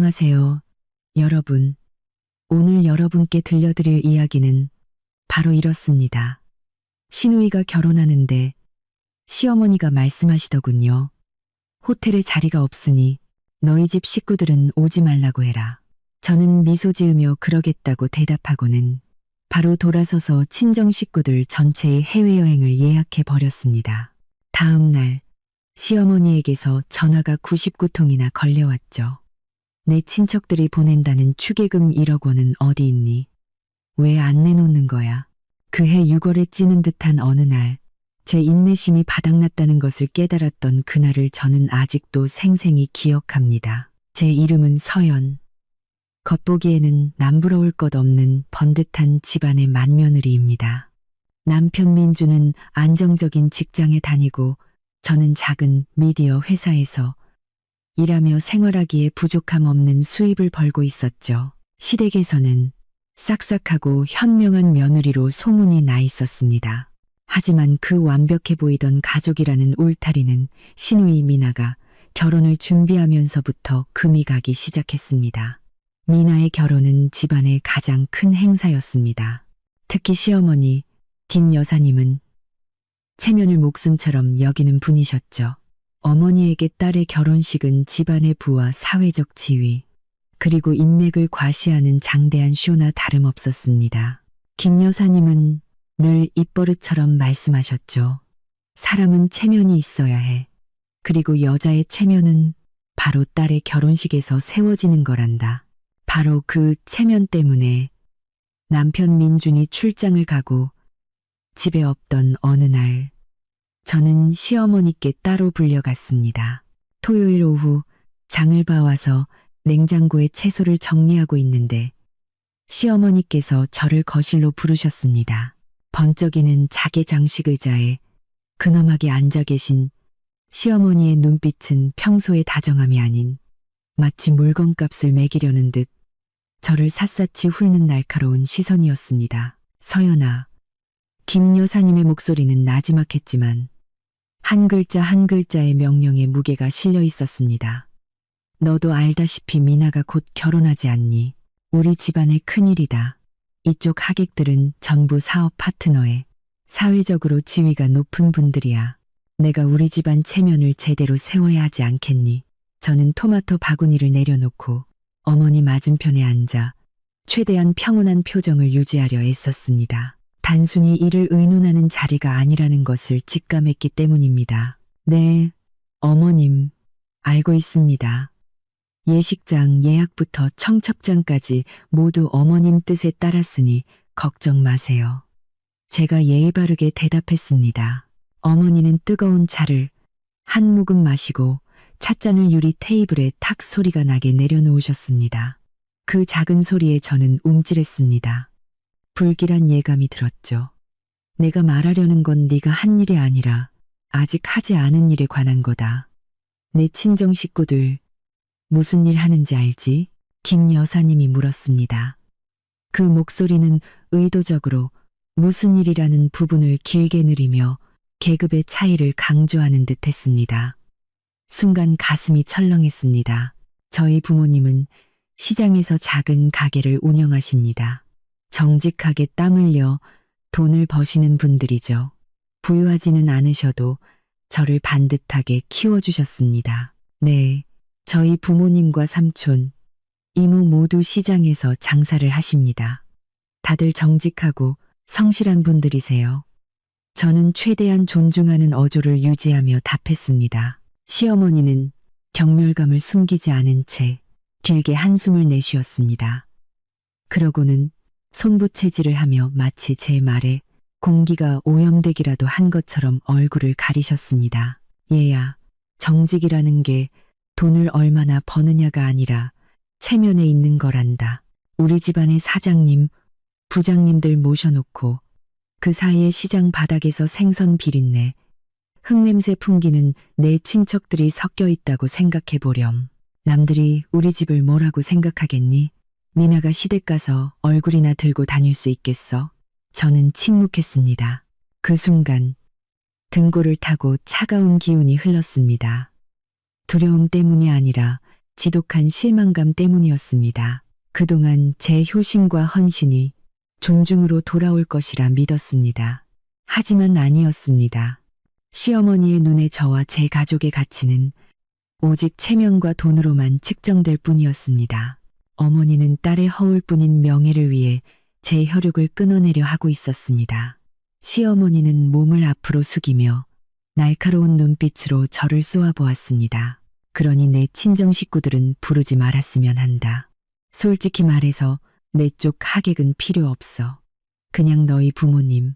안녕하세요, 여러분. 오늘 여러분께 들려드릴 이야기는 바로 이렇습니다. 시누이가 결혼하는데 시어머니가 말씀하시더군요. 호텔에 자리가 없으니 너희 집 식구들은 오지 말라고 해라. 저는 미소 지으며 그러겠다고 대답하고는 바로 돌아서서 친정 식구들 전체의 해외여행을 예약해 버렸습니다. 다음 날 시어머니에게서 전화가 99통이나 걸려왔죠. 내 친척들이 보낸다는 축의금 1억 원은 어디 있니? 왜 안 내놓는 거야? 그해 6월에 찌는 듯한 어느 날, 제 인내심이 바닥났다는 것을 깨달았던 그날을 저는 아직도 생생히 기억합니다. 제 이름은 서연. 겉보기에는 남부러울 것 없는 번듯한 집안의 맏며느리입니다. 남편 민주는 안정적인 직장에 다니고 저는 작은 미디어 회사에서 일하며 생활하기에 부족함 없는 수입을 벌고 있었죠. 시댁에서는 싹싹하고 현명한 며느리로 소문이 나 있었습니다. 하지만 그 완벽해 보이던 가족이라는 울타리는 시누이 미나가 결혼을 준비하면서부터 금이 가기 시작했습니다. 미나의 결혼은 집안의 가장 큰 행사였습니다. 특히 시어머니 김 여사님은 체면을 목숨처럼 여기는 분이셨죠. 어머니에게 딸의 결혼식은 집안의 부와 사회적 지위, 그리고 인맥을 과시하는 장대한 쇼나 다름없었습니다. 김 여사님은 늘 입버릇처럼 말씀하셨죠. 사람은 체면이 있어야 해. 그리고 여자의 체면은 바로 딸의 결혼식에서 세워지는 거란다. 바로 그 체면 때문에 남편 민준이 출장을 가고 집에 없던 어느 날, 저는 시어머니께 따로 불려갔습니다. 토요일 오후 장을 봐와서 냉장고에 채소를 정리하고 있는데 시어머니께서 저를 거실로 부르셨습니다. 번쩍이는 자개 장식 의자에 근엄하게 앉아 계신 시어머니의 눈빛은 평소의 다정함이 아닌 마치 물건값을 매기려는 듯 저를 샅샅이 훑는 날카로운 시선이었습니다. 서연아. 김 여사님의 목소리는 나지막했지만 한 글자 한 글자의 명령에 무게가 실려 있었습니다. 너도 알다시피 미나가 곧 결혼하지 않니? 우리 집안의 큰일이다. 이쪽 하객들은 전부 사업 파트너에 사회적으로 지위가 높은 분들이야. 내가 우리 집안 체면을 제대로 세워야 하지 않겠니? 저는 토마토 바구니를 내려놓고 어머니 맞은편에 앉아 최대한 평온한 표정을 유지하려 애썼습니다. 단순히 이를 의논하는 자리가 아니라는 것을 직감했기 때문입니다. 네, 어머님, 알고 있습니다. 예식장 예약부터 청첩장까지 모두 어머님 뜻에 따랐으니 걱정 마세요. 제가 예의 바르게 대답했습니다. 어머니는 뜨거운 차를 한 모금 마시고 찻잔을 유리 테이블에 탁 소리가 나게 내려놓으셨습니다. 그 작은 소리에 저는 움찔했습니다. 불길한 예감이 들었죠. 내가 말하려는 건 네가 한 일이 아니라 아직 하지 않은 일에 관한 거다. 내 친정 식구들 무슨 일 하는지 알지? 김 여사님이 물었습니다. 그 목소리는 의도적으로 무슨 일이라는 부분을 길게 느리며 계급의 차이를 강조하는 듯 했습니다. 순간 가슴이 철렁했습니다. 저희 부모님은 시장에서 작은 가게를 운영하십니다. 정직하게 땀 흘려 돈을 버시는 분들이죠. 부유하지는 않으셔도 저를 반듯하게 키워주셨습니다. 네, 저희 부모님과 삼촌, 이모 모두 시장에서 장사를 하십니다. 다들 정직하고 성실한 분들이세요. 저는 최대한 존중하는 어조를 유지하며 답했습니다. 시어머니는 경멸감을 숨기지 않은 채 길게 한숨을 내쉬었습니다. 그러고는 손부채질을 하며 마치 제 말에 공기가 오염되기라도 한 것처럼 얼굴을 가리셨습니다. 얘야, 정직이라는 게 돈을 얼마나 버느냐가 아니라 체면에 있는 거란다. 우리 집안의 사장님, 부장님들 모셔놓고 그 사이에 시장 바닥에서 생선 비린내, 흙냄새 풍기는 내 친척들이 섞여 있다고 생각해 보렴. 남들이 우리 집을 뭐라고 생각하겠니? 미나가 시댁 가서 얼굴이나 들고 다닐 수 있겠어? 저는 침묵했습니다. 그 순간 등골을 타고 차가운 기운이 흘렀습니다. 두려움 때문이 아니라 지독한 실망감 때문이었습니다. 그동안 제 효심과 헌신이 존중으로 돌아올 것이라 믿었습니다. 하지만 아니었습니다. 시어머니의 눈에 저와 제 가족의 가치는 오직 체면과 돈으로만 측정될 뿐이었습니다. 어머니는 딸의 허울뿐인 명예를 위해 제 혈육을 끊어내려 하고 있었습니다. 시어머니는 몸을 앞으로 숙이며 날카로운 눈빛으로 저를 쏘아보았습니다. 그러니 내 친정 식구들은 부르지 말았으면 한다. 솔직히 말해서 내 쪽 하객은 필요 없어. 그냥 너희 부모님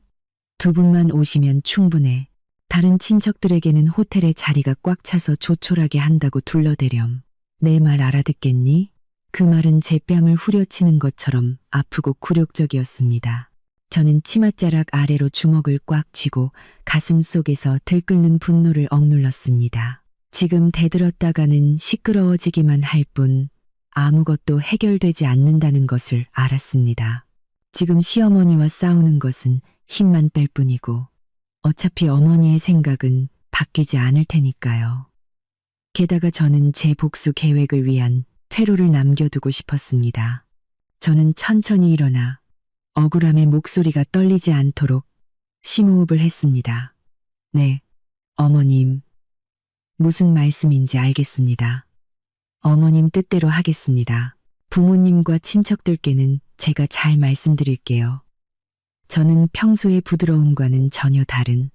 두 분만 오시면 충분해. 다른 친척들에게는 호텔에 자리가 꽉 차서 조촐하게 한다고 둘러대렴. 내 말 알아듣겠니? 그 말은 제 뺨을 후려치는 것처럼 아프고 굴욕적이었습니다. 저는 치맛자락 아래로 주먹을 꽉 쥐고 가슴 속에서 들끓는 분노를 억눌렀습니다. 지금 대들었다가는 시끄러워지기만 할 뿐 아무것도 해결되지 않는다는 것을 알았습니다. 지금 시어머니와 싸우는 것은 힘만 뺄 뿐이고 어차피 어머니의 생각은 바뀌지 않을 테니까요. 게다가 저는 제 복수 계획을 위한 퇴로를 남겨두고 싶었습니다. 저는 천천히 일어나 억울함에 목소리가 떨리지 않도록 심호흡을 했습니다. 네, 어머님. 무슨 말씀인지 알겠습니다. 어머님 뜻대로 하겠습니다. 부모님과 친척들께는 제가 잘 말씀드릴게요. 저는 평소의 부드러움과는 전혀 다른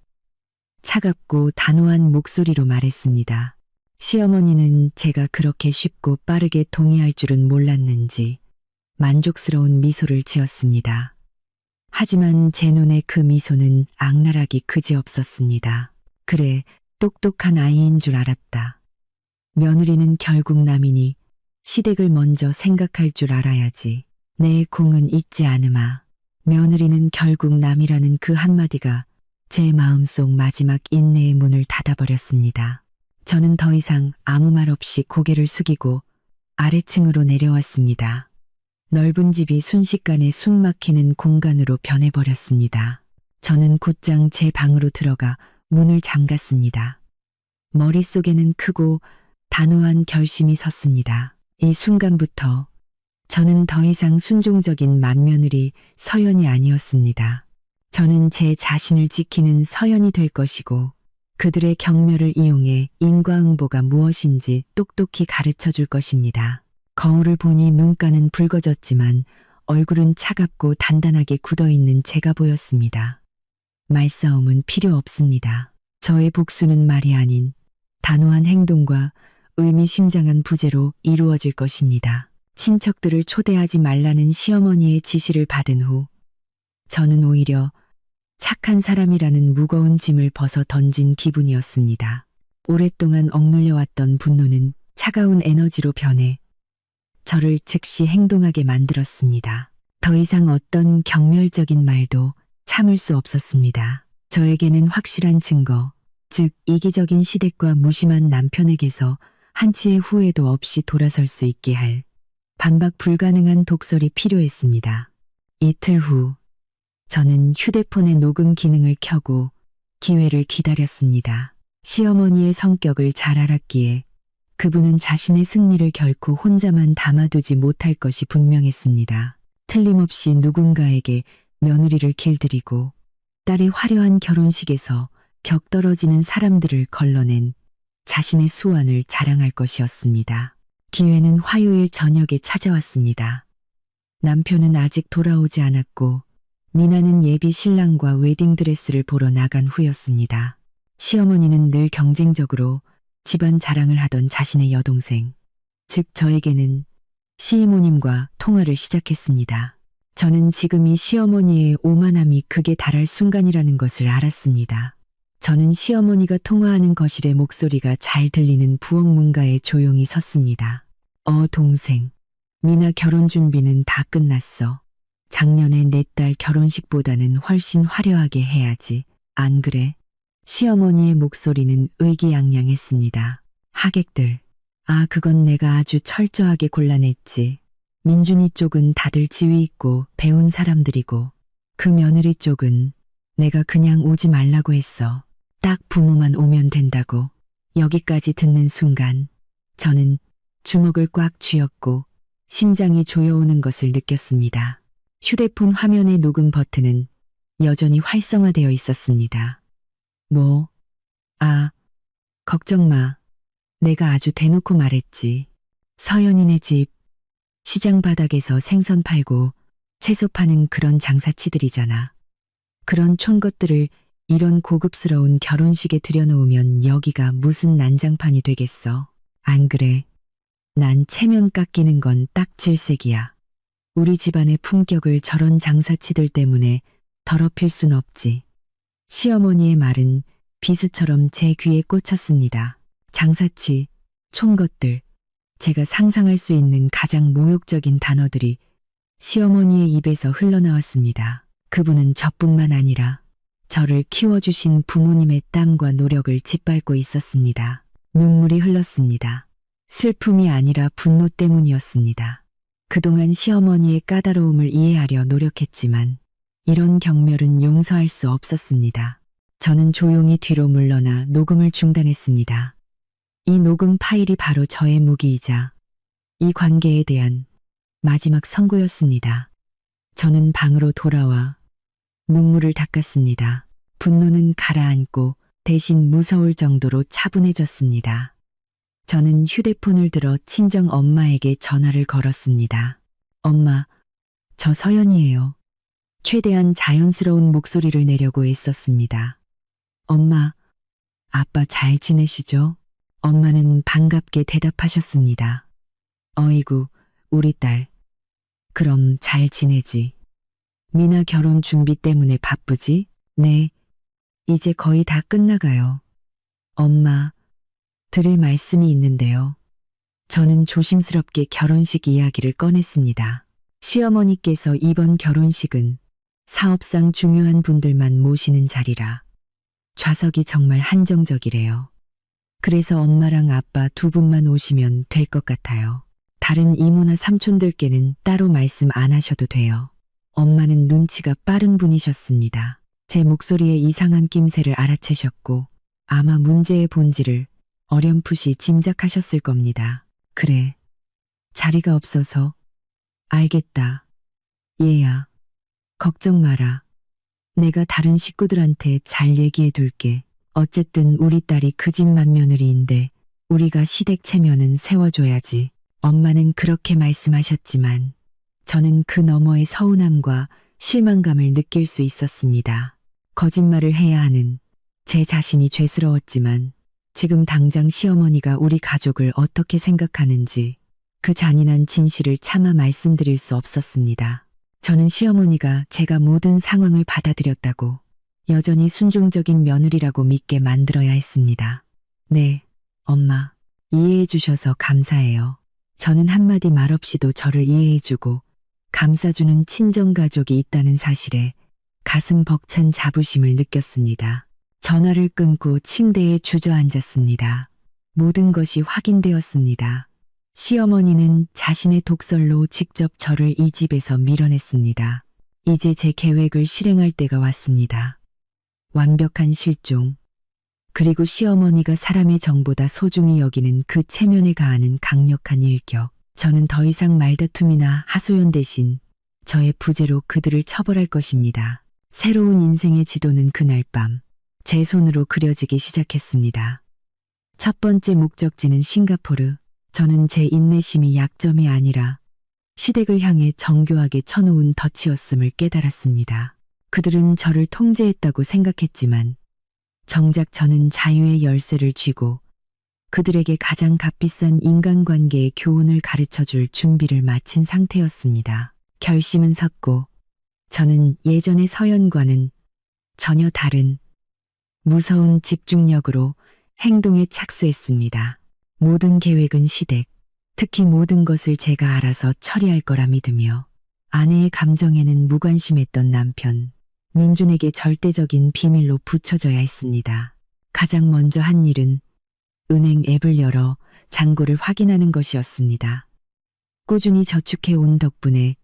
차갑고 단호한 목소리로 말했습니다. 시어머니는 제가 그렇게 쉽고 빠르게 동의할 줄은 몰랐는지 만족스러운 미소를 지었습니다. 하지만 제 눈에 그 미소는 악랄하기 그지없었습니다. 그래, 똑똑한 아이인 줄 알았다. 며느리는 결국 남이니 시댁을 먼저 생각할 줄 알아야지. 내 공은 잊지 않으마. 며느리는 결국 남이라는 그 한마디가 제 마음속 마지막 인내의 문을 닫아버렸습니다. 저는 더 이상 아무 말 없이 고개를 숙이고 아래층으로 내려왔습니다. 넓은 집이 순식간에 숨막히는 공간으로 변해버렸습니다. 저는 곧장 제 방으로 들어가 문을 잠갔습니다. 머릿속에는 크고 단호한 결심이 섰습니다. 이 순간부터 저는 더 이상 순종적인 맏며느리 서연이 아니었습니다. 저는 제 자신을 지키는 서연이 될 것이고 그들의 경멸을 이용해 인과응보가 무엇인지 똑똑히 가르쳐 줄 것입니다. 거울을 보니 눈가는 붉어졌지만 얼굴은 차갑고 단단하게 굳어있는 제가 보였습니다. 말싸움은 필요 없습니다. 저의 복수는 말이 아닌 단호한 행동과 의미심장한 부재로 이루어질 것입니다. 친척들을 초대하지 말라는 시어머니의 지시를 받은 후 저는 오히려 착한 사람이라는 무거운 짐을 벗어 던진 기분이었습니다. 오랫동안 억눌려왔던 분노는 차가운 에너지로 변해 저를 즉시 행동하게 만들었습니다. 더 이상 어떤 경멸적인 말도 참을 수 없었습니다. 저에게는 확실한 증거, 즉 이기적인 시댁과 무심한 남편에게서 한치의 후회도 없이 돌아설 수 있게 할 반박 불가능한 독설이 필요했습니다. 이틀 후 저는 휴대폰의 녹음 기능을 켜고 기회를 기다렸습니다. 시어머니의 성격을 잘 알았기에 그분은 자신의 승리를 결코 혼자만 담아두지 못할 것이 분명했습니다. 틀림없이 누군가에게 며느리를 길들이고 딸의 화려한 결혼식에서 격떨어지는 사람들을 걸러낸 자신의 수완을 자랑할 것이었습니다. 기회는 화요일 저녁에 찾아왔습니다. 남편은 아직 돌아오지 않았고 미나는 예비 신랑과 웨딩드레스를 보러 나간 후였습니다. 시어머니는 늘 경쟁적으로 집안 자랑을 하던 자신의 여동생, 즉 저에게는 시이모님과 통화를 시작했습니다. 저는 지금이 시어머니의 오만함이 극에 달할 순간이라는 것을 알았습니다. 저는 시어머니가 통화하는 거실에 목소리가 잘 들리는 부엌 문가에 조용히 섰습니다. 동생, 미나 결혼 준비는 다 끝났어. 작년에 내 딸 결혼식보다는 훨씬 화려하게 해야지. 안 그래? 시어머니의 목소리는 의기양양했습니다. 하객들, 그건 내가 아주 철저하게 골라냈지. 민준이 쪽은 다들 지위 있고 배운 사람들이고 그 며느리 쪽은 내가 그냥 오지 말라고 했어. 딱 부모만 오면 된다고. 여기까지 듣는 순간 저는 주먹을 꽉 쥐었고 심장이 조여오는 것을 느꼈습니다. 휴대폰 화면의 녹음 버튼은 여전히 활성화되어 있었습니다. 걱정 마. 내가 아주 대놓고 말했지. 서연이네 집, 시장 바닥에서 생선 팔고 채소 파는 그런 장사치들이잖아. 그런 촌것들을 이런 고급스러운 결혼식에 들여놓으면 여기가 무슨 난장판이 되겠어. 안 그래? 난 체면 깎이는 건 딱 질색이야. 우리 집안의 품격을 저런 장사치들 때문에 더럽힐 순 없지. 시어머니의 말은 비수처럼 제 귀에 꽂혔습니다. 장사치, 촌것들, 제가 상상할 수 있는 가장 모욕적인 단어들이 시어머니의 입에서 흘러나왔습니다. 그분은 저뿐만 아니라 저를 키워주신 부모님의 땀과 노력을 짓밟고 있었습니다. 눈물이 흘렀습니다. 슬픔이 아니라 분노 때문이었습니다. 그동안 시어머니의 까다로움을 이해하려 노력했지만 이런 경멸은 용서할 수 없었습니다. 저는 조용히 뒤로 물러나 녹음을 중단했습니다. 이 녹음 파일이 바로 저의 무기이자 이 관계에 대한 마지막 선고였습니다. 저는 방으로 돌아와 눈물을 닦았습니다. 분노는 가라앉고 대신 무서울 정도로 차분해졌습니다. 저는 휴대폰을 들어 친정 엄마에게 전화를 걸었습니다. 엄마, 저 서연이에요. 최대한 자연스러운 목소리를 내려고 애썼습니다. 엄마, 아빠 잘 지내시죠? 엄마는 반갑게 대답하셨습니다. 어이구, 우리 딸. 그럼 잘 지내지. 미나 결혼 준비 때문에 바쁘지? 네, 이제 거의 다 끝나가요. 엄마, 드릴 말씀이 있는데요. 저는 조심스럽게 결혼식 이야기를 꺼냈습니다. 시어머니께서 이번 결혼식은 사업상 중요한 분들만 모시는 자리라 좌석이 정말 한정적이래요. 그래서 엄마랑 아빠 두 분만 오시면 될 것 같아요. 다른 이모나 삼촌들께는 따로 말씀 안 하셔도 돼요. 엄마는 눈치가 빠른 분이셨습니다. 제 목소리에 이상한 낌새를 알아채셨고 아마 문제의 본질을 어렴풋이 짐작하셨을 겁니다. 그래, 자리가 없어서. 알겠다. 얘야, 걱정 마라. 내가 다른 식구들한테 잘 얘기해 둘게. 어쨌든 우리 딸이 그 집 맏며느리인데 우리가 시댁 체면은 세워줘야지. 엄마는 그렇게 말씀하셨지만 저는 그 너머의 서운함과 실망감을 느낄 수 있었습니다. 거짓말을 해야 하는 제 자신이 죄스러웠지만 지금 당장 시어머니가 우리 가족을 어떻게 생각하는지 그 잔인한 진실을 차마 말씀드릴 수 없었습니다. 저는 시어머니가 제가 모든 상황을 받아들였다고 여전히 순종적인 며느리라고 믿게 만들어야 했습니다. 네, 엄마, 이해해 주셔서 감사해요. 저는 한마디 말 없이도 저를 이해해주고 감싸주는 친정가족이 있다는 사실에 가슴 벅찬 자부심을 느꼈습니다. 전화를 끊고 침대에 주저앉았습니다. 모든 것이 확인되었습니다. 시어머니는 자신의 독설로 직접 저를 이 집에서 밀어냈습니다. 이제 제 계획을 실행할 때가 왔습니다. 완벽한 실종, 그리고 시어머니가 사람의 정보다 소중히 여기는 그 체면에 가하는 강력한 일격. 저는 더 이상 말다툼이나 하소연 대신 저의 부재로 그들을 처벌할 것입니다. 새로운 인생의 지도는 그날 밤 제 손으로 그려지기 시작했습니다. 첫 번째 목적지는 싱가포르. 저는 제 인내심이 약점이 아니라 시댁을 향해 정교하게 쳐놓은 덫이었음을 깨달았습니다. 그들은 저를 통제했다고 생각했지만 정작 저는 자유의 열쇠를 쥐고 그들에게 가장 값비싼 인간관계의 교훈을 가르쳐줄 준비를 마친 상태였습니다. 결심은 섰고 저는 예전의 서연과는 전혀 다른 무서운 집중력으로 행동에 착수했습니다. 모든 계획은 시댁, 특히 모든 것을 제가 알아서 처리할 거라 믿으며 아내의 감정에는 무관심했던 남편, 민준에게 절대적인 비밀로 붙여져야 했습니다. 가장 먼저 한 일은 은행 앱을 열어 잔고를 확인하는 것이었습니다. 꾸준히 저축해 온 덕분에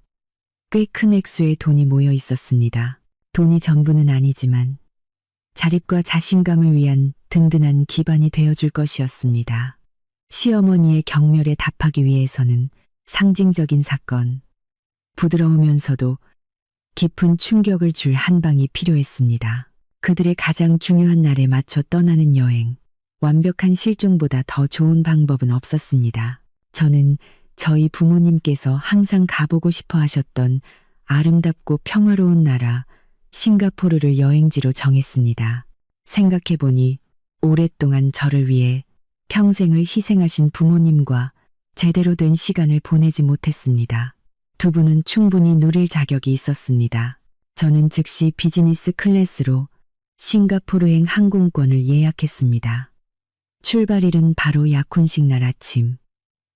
꽤 큰 액수의 돈이 모여 있었습니다. 돈이 전부는 아니지만 자립과 자신감을 위한 든든한 기반이 되어줄 것이었습니다. 시어머니의 경멸에 답하기 위해서는 상징적인 사건, 부드러우면서도 깊은 충격을 줄 한 방이 필요했습니다. 그들의 가장 중요한 날에 맞춰 떠나는 여행. 완벽한 실종보다 더 좋은 방법은 없었습니다. 저는 저희 부모님께서 항상 가보고 싶어 하셨던 아름답고 평화로운 나라 싱가포르를 여행지로 정했습니다. 생각해보니 오랫동안 저를 위해 평생을 희생하신 부모님과 제대로 된 시간을 보내지 못했습니다. 두 분은 충분히 누릴 자격이 있었습니다. 저는 즉시 비즈니스 클래스로 싱가포르행 항공권을 예약했습니다. 출발일은 바로 약혼식 날 아침.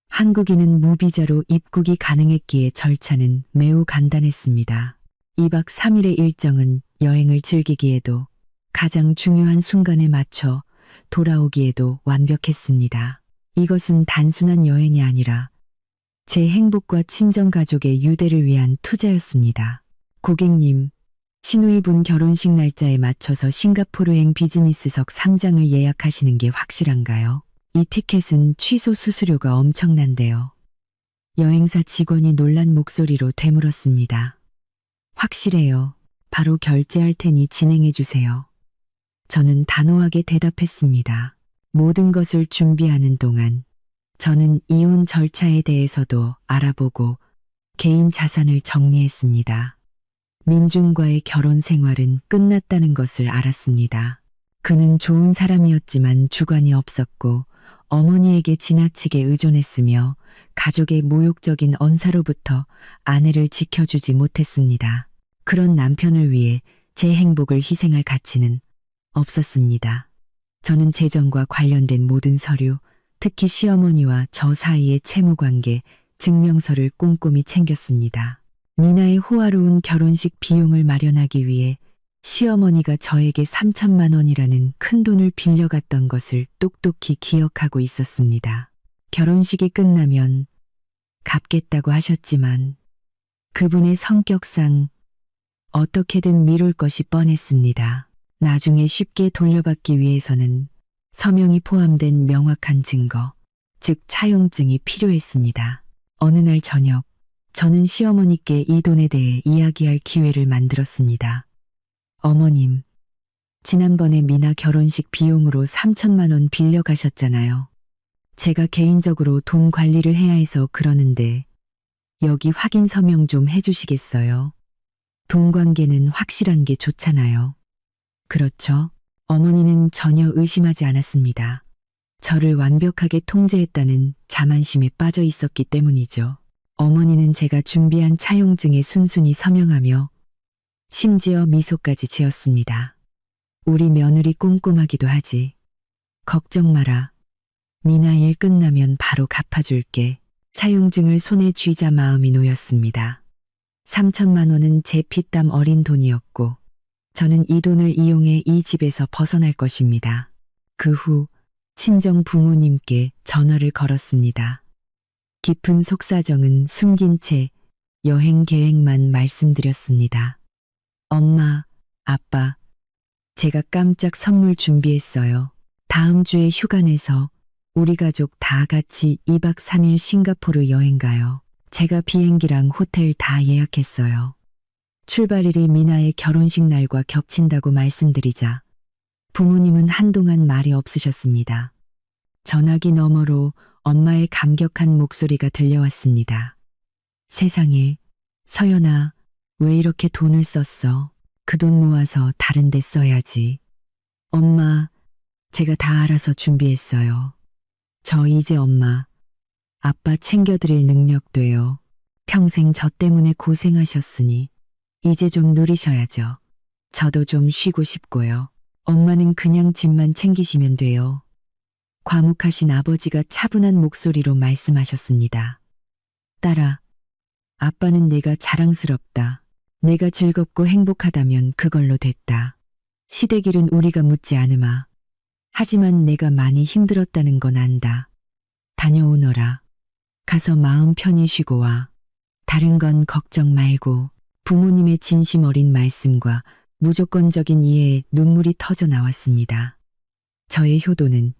한국인은 무비자로 입국이 가능했기에 절차는 매우 간단했습니다. 2박 3일의 일정은 여행을 즐기기에도 가장 중요한 순간에 맞춰 돌아오기에도 완벽했습니다. 이것은 단순한 여행이 아니라 제 행복과 친정 가족의 유대를 위한 투자였습니다. 고객님, 시누이분 결혼식 날짜에 맞춰서 싱가포르행 비즈니스석 상장을 예약하시는 게 확실한가요? 이 티켓은 취소 수수료가 엄청난데요. 여행사 직원이 놀란 목소리로 되물었습니다. 확실해요. 바로 결제할 테니 진행해 주세요. 저는 단호하게 대답했습니다. 모든 것을 준비하는 동안 저는 이혼 절차에 대해서도 알아보고 개인 자산을 정리했습니다. 민준과의 결혼 생활은 끝났다는 것을 알았습니다. 그는 좋은 사람이었지만 주관이 없었고 어머니에게 지나치게 의존했으며 가족의 모욕적인 언사로부터 아내를 지켜주지 못했습니다. 그런 남편을 위해 제 행복을 희생할 가치는 없었습니다. 저는 재정과 관련된 모든 서류, 특히 시어머니와 저 사이의 채무관계, 증명서를 꼼꼼히 챙겼습니다. 미나의 호화로운 결혼식 비용을 마련하기 위해 시어머니가 저에게 3천만 원이라는 큰 돈을 빌려갔던 것을 똑똑히 기억하고 있었습니다. 결혼식이 끝나면 갚겠다고 하셨지만 그분의 성격상 어떻게든 미룰 것이 뻔했습니다. 나중에 쉽게 돌려받기 위해서는 서명이 포함된 명확한 증거, 즉 차용증이 필요했습니다. 어느 날 저녁, 저는 시어머니께 이 돈에 대해 이야기할 기회를 만들었습니다. 어머님, 지난번에 미나 결혼식 비용으로 3천만 원 빌려가셨잖아요. 제가 개인적으로 돈 관리를 해야 해서 그러는데 여기 확인 서명 좀 해주시겠어요? 돈 관계는 확실한 게 좋잖아요. 그렇죠? 어머니는 전혀 의심하지 않았습니다. 저를 완벽하게 통제했다는 자만심에 빠져 있었기 때문이죠. 어머니는 제가 준비한 차용증에 순순히 서명하며 심지어 미소까지 지었습니다. 우리 며느리 꼼꼼하기도 하지. 걱정 마라. 미나 일 끝나면 바로 갚아줄게. 차용증을 손에 쥐자 마음이 놓였습니다. 3천만 원은 제 피땀 어린 돈이었고 저는 이 돈을 이용해 이 집에서 벗어날 것입니다. 그 후 친정 부모님께 전화를 걸었습니다. 깊은 속사정은 숨긴 채 여행 계획만 말씀드렸습니다. 엄마, 아빠, 제가 깜짝 선물 준비했어요. 다음 주에 휴가 내서 우리 가족 다 같이 2박 3일 싱가포르 여행 가요. 제가 비행기랑 호텔 다 예약했어요. 출발일이 미나의 결혼식 날과 겹친다고 말씀드리자 부모님은 한동안 말이 없으셨습니다. 전화기 너머로 엄마의 감격한 목소리가 들려왔습니다. 세상에, 서연아, 왜 이렇게 돈을 썼어? 그 돈 모아서 다른 데 써야지. 엄마, 제가 다 알아서 준비했어요. 저 이제 엄마, 아빠 챙겨드릴 능력 돼요. 평생 저 때문에 고생하셨으니 이제 좀 누리셔야죠. 저도 좀 쉬고 싶고요. 엄마는 그냥 집만 챙기시면 돼요. 과묵하신 아버지가 차분한 목소리로 말씀하셨습니다. 딸아, 아빠는 내가 자랑스럽다. 내가 즐겁고 행복하다면 그걸로 됐다. 시댁일은 우리가 묻지 않으마. 하지만 내가 많이 힘들었다는 건 안다. 다녀오너라. 가서 마음 편히 쉬고 와. 다른 건 걱정 말고. 부모님의 진심 어린 말씀과 무조건적인 이해에 눈물이 터져 나왔습니다. 저의 효도는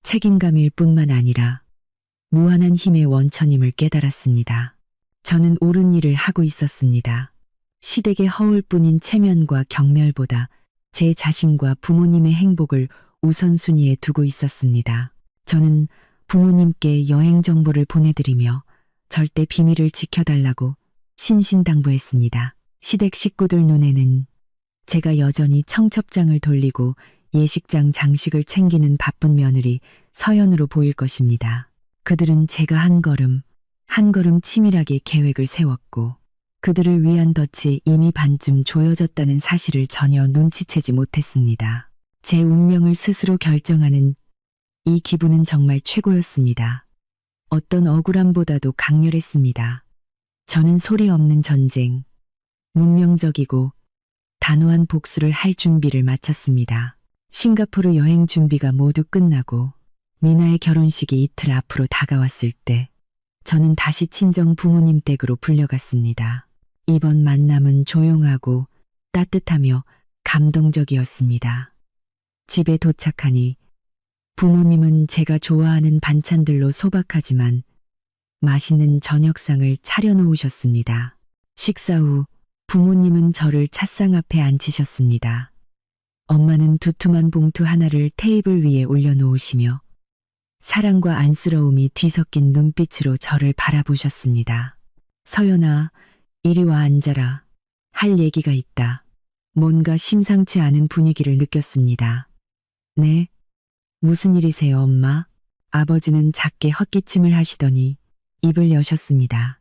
책임감일 뿐만 아니라 무한한 힘의 원천임을 깨달았습니다. 저는 옳은 일을 하고 있었습니다. 시댁의 허울뿐인 체면과 경멸보다 제 자신과 부모님의 행복을 우선순위에 두고 있었습니다. 저는 부모님께 여행 정보를 보내드리며 절대 비밀을 지켜달라고 신신당부했습니다. 시댁 식구들 눈에는 제가 여전히 청첩장을 돌리고 예식장 장식을 챙기는 바쁜 며느리 서연으로 보일 것입니다. 그들은 제가 한 걸음 한 걸음 치밀하게 계획을 세웠고 그들을 위한 덫이 이미 반쯤 조여졌다는 사실을 전혀 눈치채지 못했습니다. 제 운명을 스스로 결정하는 이 기분은 정말 최고였습니다. 어떤 억울함보다도 강렬했습니다. 저는 소리 없는 전쟁, 문명적이고 단호한 복수를 할 준비를 마쳤습니다. 싱가포르 여행 준비가 모두 끝나고 미나의 결혼식이 이틀 앞으로 다가왔을 때 저는 다시 친정 부모님 댁으로 불려갔습니다. 이번 만남은 조용하고 따뜻하며 감동적이었습니다. 집에 도착하니 부모님은 제가 좋아하는 반찬들로 소박하지만 맛있는 저녁상을 차려놓으셨습니다. 식사 후 부모님은 저를 찻상 앞에 앉히셨습니다. 엄마는 두툼한 봉투 하나를 테이블 위에 올려놓으시며 사랑과 안쓰러움이 뒤섞인 눈빛으로 저를 바라보셨습니다. 서연아, 이리 와 앉아라. 할 얘기가 있다. 뭔가 심상치 않은 분위기를 느꼈습니다. 네? 무슨 일이세요, 엄마? 아버지는 작게 헛기침을 하시더니 입을 여셨습니다.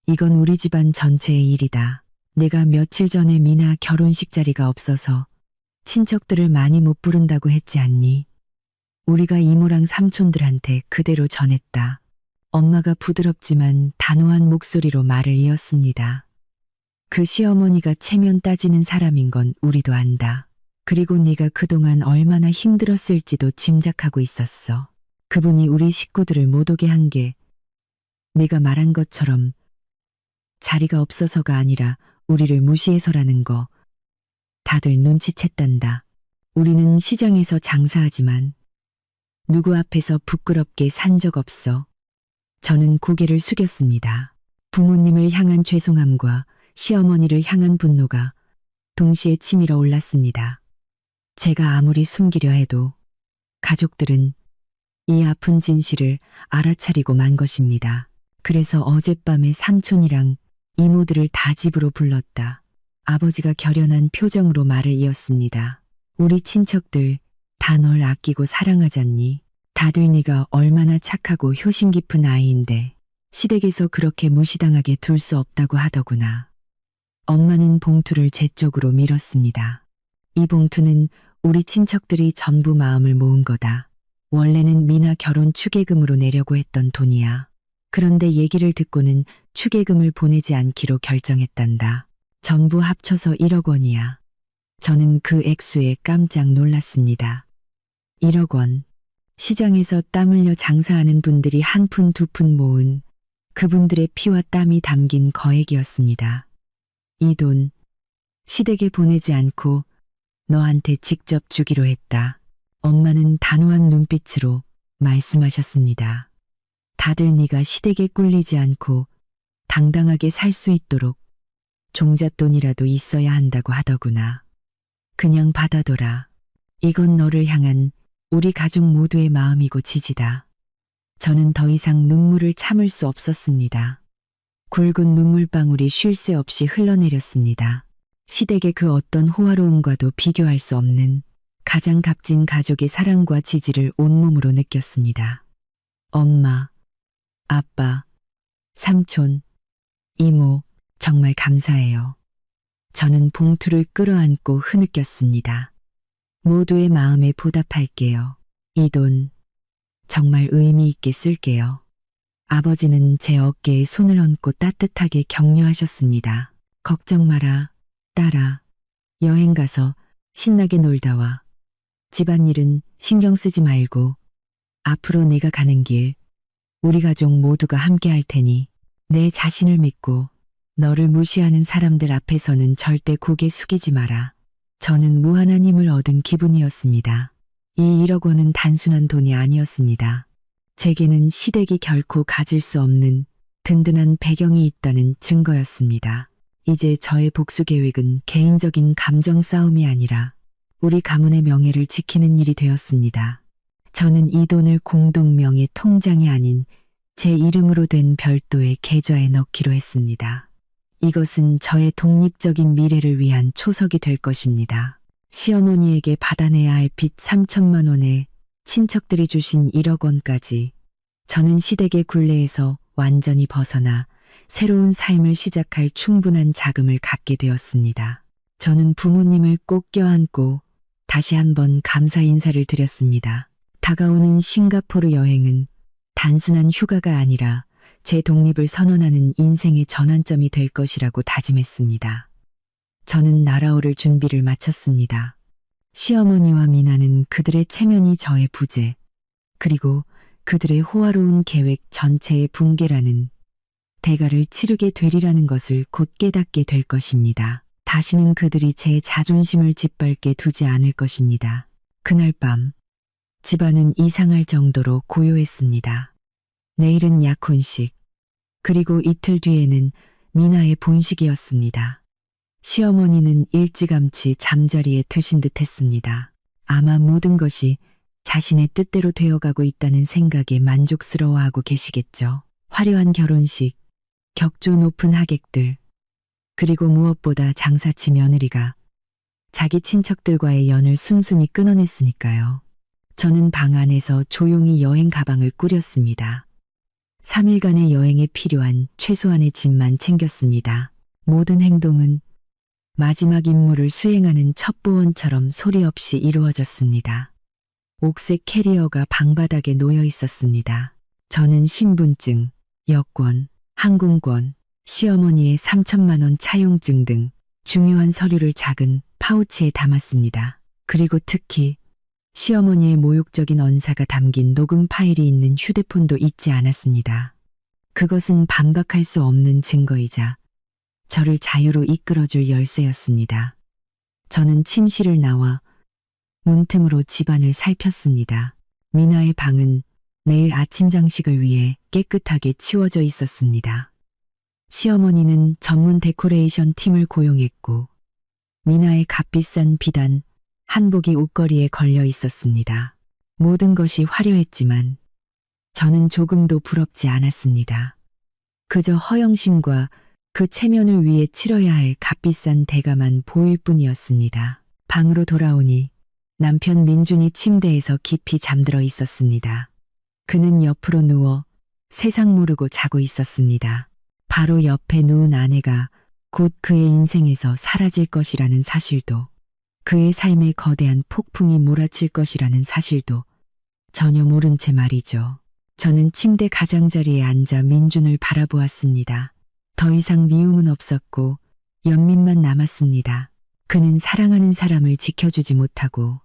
이건 우리 집안 전체의 일이다. 내가 며칠 전에 미나 결혼식 자리가 없어서 친척들을 많이 못 부른다고 했지 않니? 우리가 이모랑 삼촌들한테 그대로 전했다. 엄마가 부드럽지만 단호한 목소리로 말을 이었습니다. 그 시어머니가 체면 따지는 사람인 건 우리도 안다. 그리고 네가 그동안 얼마나 힘들었을지도 짐작하고 있었어. 그분이 우리 식구들을 못 오게 한 게 네가 말한 것처럼 자리가 없어서가 아니라 우리를 무시해서라는 거 다들 눈치챘단다. 우리는 시장에서 장사하지만 누구 앞에서 부끄럽게 산 적 없어. 저는 고개를 숙였습니다. 부모님을 향한 죄송함과 시어머니를 향한 분노가 동시에 치밀어 올랐습니다. 제가 아무리 숨기려 해도 가족들은 이 아픈 진실을 알아차리고 만 것입니다. 그래서 어젯밤에 삼촌이랑 이모들을 다 집으로 불렀다. 아버지가 결연한 표정으로 말을 이었습니다. 우리 친척들 다 널 아끼고 사랑하잖니. 다들 네가 얼마나 착하고 효심 깊은 아이인데 시댁에서 그렇게 무시당하게 둘 수 없다고 하더구나. 엄마는 봉투를 제 쪽으로 밀었습니다. 이 봉투는 우리 친척들이 전부 마음을 모은 거다. 원래는 미나 결혼 축의금으로 내려고 했던 돈이야. 그런데 얘기를 듣고는 축의금을 보내지 않기로 결정했단다. 전부 합쳐서 1억 원이야. 저는 그 액수에 깜짝 놀랐습니다. 1억 원. 시장에서 땀 흘려 장사하는 분들이 한 푼 두 푼 모은 그분들의 피와 땀이 담긴 거액이었습니다. 이 돈 시댁에 보내지 않고 너한테 직접 주기로 했다. 엄마는 단호한 눈빛으로 말씀하셨습니다. 다들 네가 시댁에 꿀리지 않고 당당하게 살 수 있도록 종잣돈이라도 있어야 한다고 하더구나. 그냥 받아둬라. 이건 너를 향한 우리 가족 모두의 마음이고 지지다. 저는 더 이상 눈물을 참을 수 없었습니다. 굵은 눈물방울이 쉴 새 없이 흘러내렸습니다. 시댁의 그 어떤 호화로움과도 비교할 수 없는 가장 값진 가족의 사랑과 지지를 온몸으로 느꼈습니다. 엄마, 아빠, 삼촌, 이모, 정말 감사해요. 저는 봉투를 끌어안고 흐느꼈습니다. 모두의 마음에 보답할게요. 이 돈 정말 의미 있게 쓸게요. 아버지는 제 어깨에 손을 얹고 따뜻하게 격려하셨습니다. 걱정 마라, 딸아. 여행 가서 신나게 놀다 와. 집안일은 신경 쓰지 말고 앞으로 내가 가는 길 우리 가족 모두가 함께 할 테니 내 자신을 믿고 너를 무시하는 사람들 앞에서는 절대 고개 숙이지 마라. 저는 무한한 힘을 얻은 기분이었습니다. 이 1억 원은 단순한 돈이 아니었습니다. 제게는 시댁이 결코 가질 수 없는 든든한 배경이 있다는 증거였습니다. 이제 저의 복수 계획은 개인적인 감정 싸움이 아니라 우리 가문의 명예를 지키는 일이 되었습니다. 저는 이 돈을 공동명의 통장이 아닌 제 이름으로 된 별도의 계좌에 넣기로 했습니다. 이것은 저의 독립적인 미래를 위한 초석이 될 것입니다. 시어머니에게 받아내야 할 빚 3천만 원에 친척들이 주신 1억 원까지 저는 시댁의 굴레에서 완전히 벗어나 새로운 삶을 시작할 충분한 자금을 갖게 되었습니다. 저는 부모님을 꼭 껴안고 다시 한번 감사 인사를 드렸습니다. 다가오는 싱가포르 여행은 단순한 휴가가 아니라 제 독립을 선언하는 인생의 전환점이 될 것이라고 다짐했습니다. 저는 날아오를 준비를 마쳤습니다. 시어머니와 미나는 그들의 체면이 저의 부재, 그리고 그들의 호화로운 계획 전체의 붕괴라는 대가를 치르게 되리라는 것을 곧 깨닫게 될 것입니다. 다시는 그들이 제 자존심을 짓밟게 두지 않을 것입니다. 그날 밤, 집안은 이상할 정도로 고요했습니다. 내일은 약혼식, 그리고 이틀 뒤에는 미나의 본식이었습니다. 시어머니는 일찌감치 잠자리에 드신 듯 했습니다. 아마 모든 것이 자신의 뜻대로 되어가고 있다는 생각에 만족스러워하고 계시겠죠. 화려한 결혼식, 격조 높은 하객들, 그리고 무엇보다 장사치 며느리가 자기 친척들과의 연을 순순히 끊어냈으니까요. 저는 방 안에서 조용히 여행 가방을 꾸렸습니다. 3일간의 여행에 필요한 최소한의 짐만 챙겼습니다. 모든 행동은 마지막 임무를 수행하는 첩보원처럼 소리 없이 이루어졌습니다. 옥색 캐리어가 방바닥에 놓여 있었습니다. 저는 신분증, 여권, 항공권, 시어머니의 3천만 원 차용증 등 중요한 서류를 작은 파우치에 담았습니다. 그리고 특히 시어머니의 모욕적인 언사가 담긴 녹음 파일이 있는 휴대폰도 잊지 않았습니다. 그것은 반박할 수 없는 증거이자 저를 자유로 이끌어줄 열쇠였습니다. 저는 침실을 나와 문틈으로 집안을 살폈습니다. 미나의 방은 내일 아침 장식을 위해 깨끗하게 치워져 있었습니다. 시어머니는 전문 데코레이션 팀을 고용했고 미나의 값비싼 비단, 한복이 옷걸이에 걸려 있었습니다. 모든 것이 화려했지만 저는 조금도 부럽지 않았습니다. 그저 허영심과 그 체면을 위해 치러야 할 값비싼 대가만 보일 뿐이었습니다. 방으로 돌아오니 남편 민준이 침대에서 깊이 잠들어 있었습니다. 그는 옆으로 누워 세상 모르고 자고 있었습니다. 바로 옆에 누운 아내가 곧 그의 인생에서 사라질 것이라는 사실도, 그의 삶에 거대한 폭풍이 몰아칠 것이라는 사실도 전혀 모른 채 말이죠. 저는 침대 가장자리에 앉아 민준을 바라보았습니다. 더 이상 미움은 없었고 연민만 남았습니다. 그는 사랑하는 사람을 지켜주지 못하고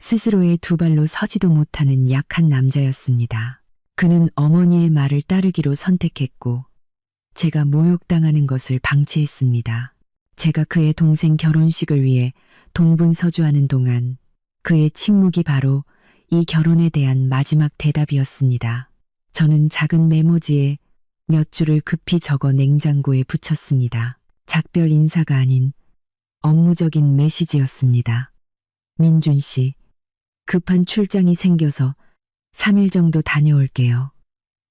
스스로의 두 발로 서지도 못하는 약한 남자였습니다. 그는 어머니의 말을 따르기로 선택했고 제가 모욕당하는 것을 방치했습니다. 제가 그의 동생 결혼식을 위해 동분서주하는 동안 그의 침묵이 바로 이 결혼에 대한 마지막 대답이었습니다. 저는 작은 메모지에 몇 줄을 급히 적어 냉장고에 붙였습니다. 작별 인사가 아닌 업무적인 메시지였습니다. 민준 씨, 급한 출장이 생겨서 3일 정도 다녀올게요.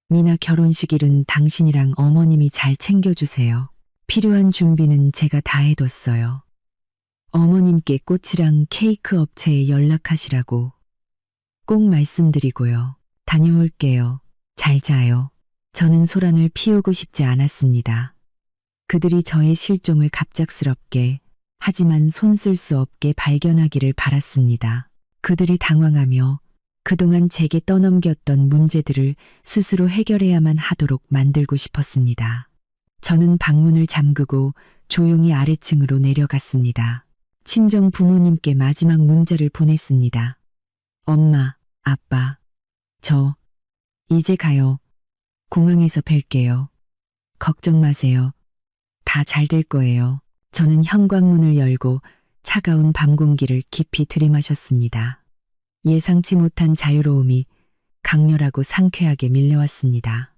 미나 결혼식일은 당신이랑 어머님이 잘 챙겨주세요. 필요한 준비는 제가 다 해뒀어요. 어머님께 꽃이랑 케이크 업체에 연락하시라고 꼭 말씀드리고요. 다녀올게요. 잘 자요. 저는 소란을 피우고 싶지 않았습니다. 그들이 저의 실종을 갑작스럽게 하지만 손쓸 수 없게 발견하기를 바랐습니다. 그들이 당황하며 그동안 제게 떠넘겼던 문제들을 스스로 해결해야만 하도록 만들고 싶었습니다. 저는 방문을 잠그고 조용히 아래층으로 내려갔습니다. 친정 부모님께 마지막 문자를 보냈습니다. 엄마, 아빠, 저 이제 가요. 공항에서 뵐게요. 걱정 마세요. 다 잘 될 거예요. 저는 현관문을 열고 차가운 밤 공기를 깊이 들이마셨습니다. 예상치 못한 자유로움이 강렬하고 상쾌하게 밀려왔습니다.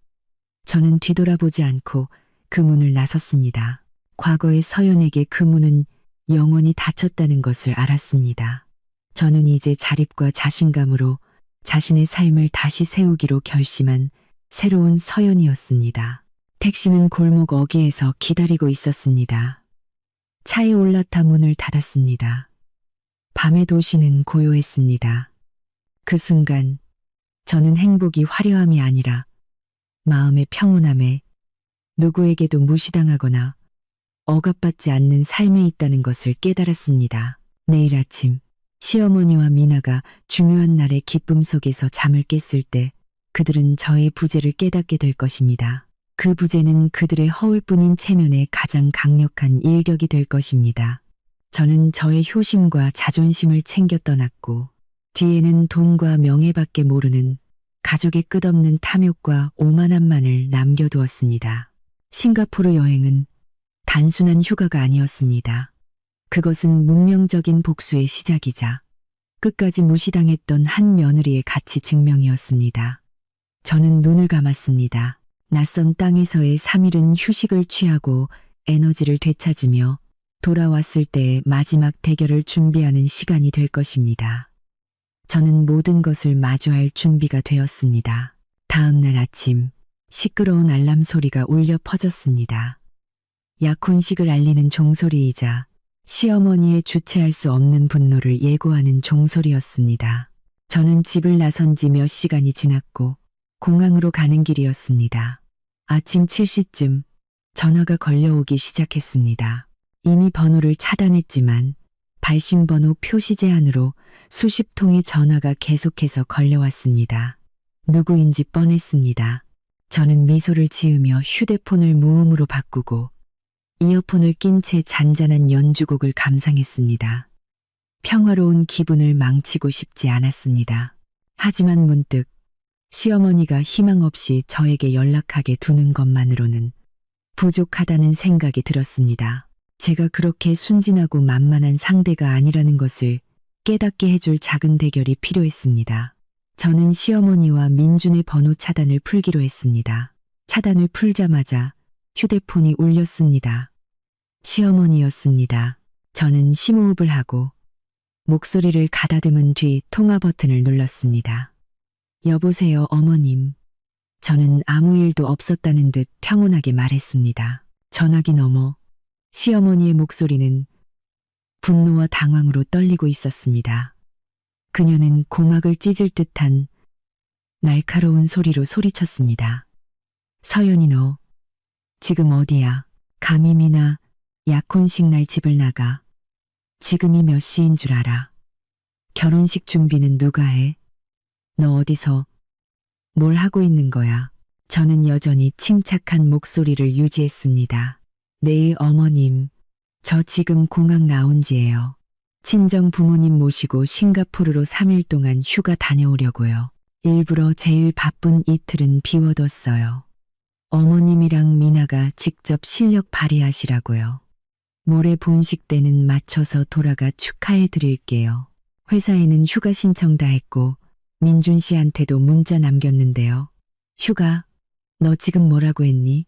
저는 뒤돌아보지 않고 그 문을 나섰습니다. 과거의 서연에게 그 문은 영원히 닫혔다는 것을 알았습니다. 저는 이제 자립과 자신감으로 자신의 삶을 다시 세우기로 결심한 새로운 서연이었습니다. 택시는 골목 어귀에서 기다리고 있었습니다. 차에 올라타 문을 닫았습니다. 밤의 도시는 고요했습니다. 그 순간 저는 행복이 화려함이 아니라 마음의 평온함에 누구에게도 무시당하거나 억압받지 않는 삶에 있다는 것을 깨달았습니다. 내일 아침 시어머니와 미나가 중요한 날의 기쁨 속에서 잠을 깼을 때 그들은 저의 부재를 깨닫게 될 것입니다. 그 부재는 그들의 허울뿐인 체면에 가장 강력한 일격이 될 것입니다. 저는 저의 효심과 자존심을 챙겨 떠났고 뒤에는 돈과 명예밖에 모르는 가족의 끝없는 탐욕과 오만함만을 남겨두었습니다. 싱가포르 여행은 단순한 휴가가 아니었습니다. 그것은 문명적인 복수의 시작이자 끝까지 무시당했던 한 며느리의 가치 증명이었습니다. 저는 눈을 감았습니다. 낯선 땅에서의 3일은 휴식을 취하고 에너지를 되찾으며 돌아왔을 때의 마지막 대결을 준비하는 시간이 될 것입니다. 저는 모든 것을 마주할 준비가 되었습니다. 다음 날 아침 시끄러운 알람 소리가 울려 퍼졌습니다. 약혼식을 알리는 종소리이자 시어머니의 주체할 수 없는 분노를 예고하는 종소리였습니다. 저는 집을 나선 지 몇 시간이 지났고 공항으로 가는 길이었습니다. 아침 7시쯤 전화가 걸려오기 시작했습니다. 이미 번호를 차단했지만 발신번호 표시 제한으로 수십 통의 전화가 계속해서 걸려왔습니다. 누구인지 뻔했습니다. 저는 미소를 지으며 휴대폰을 무음으로 바꾸고 이어폰을 낀 채 잔잔한 연주곡을 감상했습니다. 평화로운 기분을 망치고 싶지 않았습니다. 하지만 문득 시어머니가 희망 없이 저에게 연락하게 두는 것만으로는 부족하다는 생각이 들었습니다. 제가 그렇게 순진하고 만만한 상대가 아니라는 것을 깨닫게 해줄 작은 대결이 필요했습니다. 저는 시어머니와 민준의 번호 차단을 풀기로 했습니다. 차단을 풀자마자 휴대폰이 울렸습니다. 시어머니였습니다. 저는 심호흡을 하고 목소리를 가다듬은 뒤 통화 버튼을 눌렀습니다. 여보세요, 어머님. 저는 아무 일도 없었다는 듯 평온하게 말했습니다. 전화기 너머 시어머니의 목소리는 분노와 당황으로 떨리고 있었습니다. 그녀는 고막을 찢을 듯한 날카로운 소리로 소리쳤습니다. 서연이 너 지금 어디야? 감히 미나 약혼식 날 집을 나가. 지금이 몇 시인 줄 알아? 결혼식 준비는 누가 해? 너 어디서 뭘 하고 있는 거야? 저는 여전히 침착한 목소리를 유지했습니다. 네, 어머님. 저 지금 공항 라운지예요. 친정 부모님 모시고 싱가포르로 3일 동안 휴가 다녀오려고요. 일부러 제일 바쁜 이틀은 비워뒀어요. 어머님이랑 미나가 직접 실력 발휘하시라고요. 모레 본식 때는 맞춰서 돌아가 축하해 드릴게요. 회사에는 휴가 신청 다 했고 민준 씨한테도 문자 남겼는데요. 휴가? 너 지금 뭐라고 했니?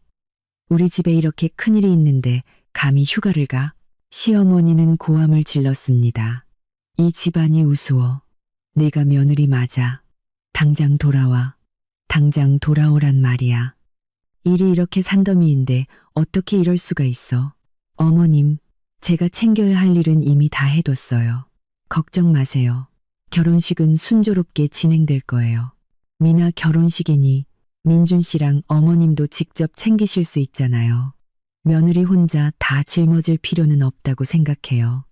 우리 집에 이렇게 큰일이 있는데 감히 휴가를 가? 시어머니는 고함을 질렀습니다. 이 집안이 우스워. 네가 며느리 맞아. 당장 돌아와. 당장 돌아오란 말이야. 일이 이렇게 산더미인데 어떻게 이럴 수가 있어. 어머님, 제가 챙겨야 할 일은 이미 다 해뒀어요. 걱정 마세요. 결혼식은 순조롭게 진행될 거예요. 미나 결혼식이니 민준 씨랑 어머님도 직접 챙기실 수 있잖아요. 며느리 혼자 다 짊어질 필요는 없다고 생각해요.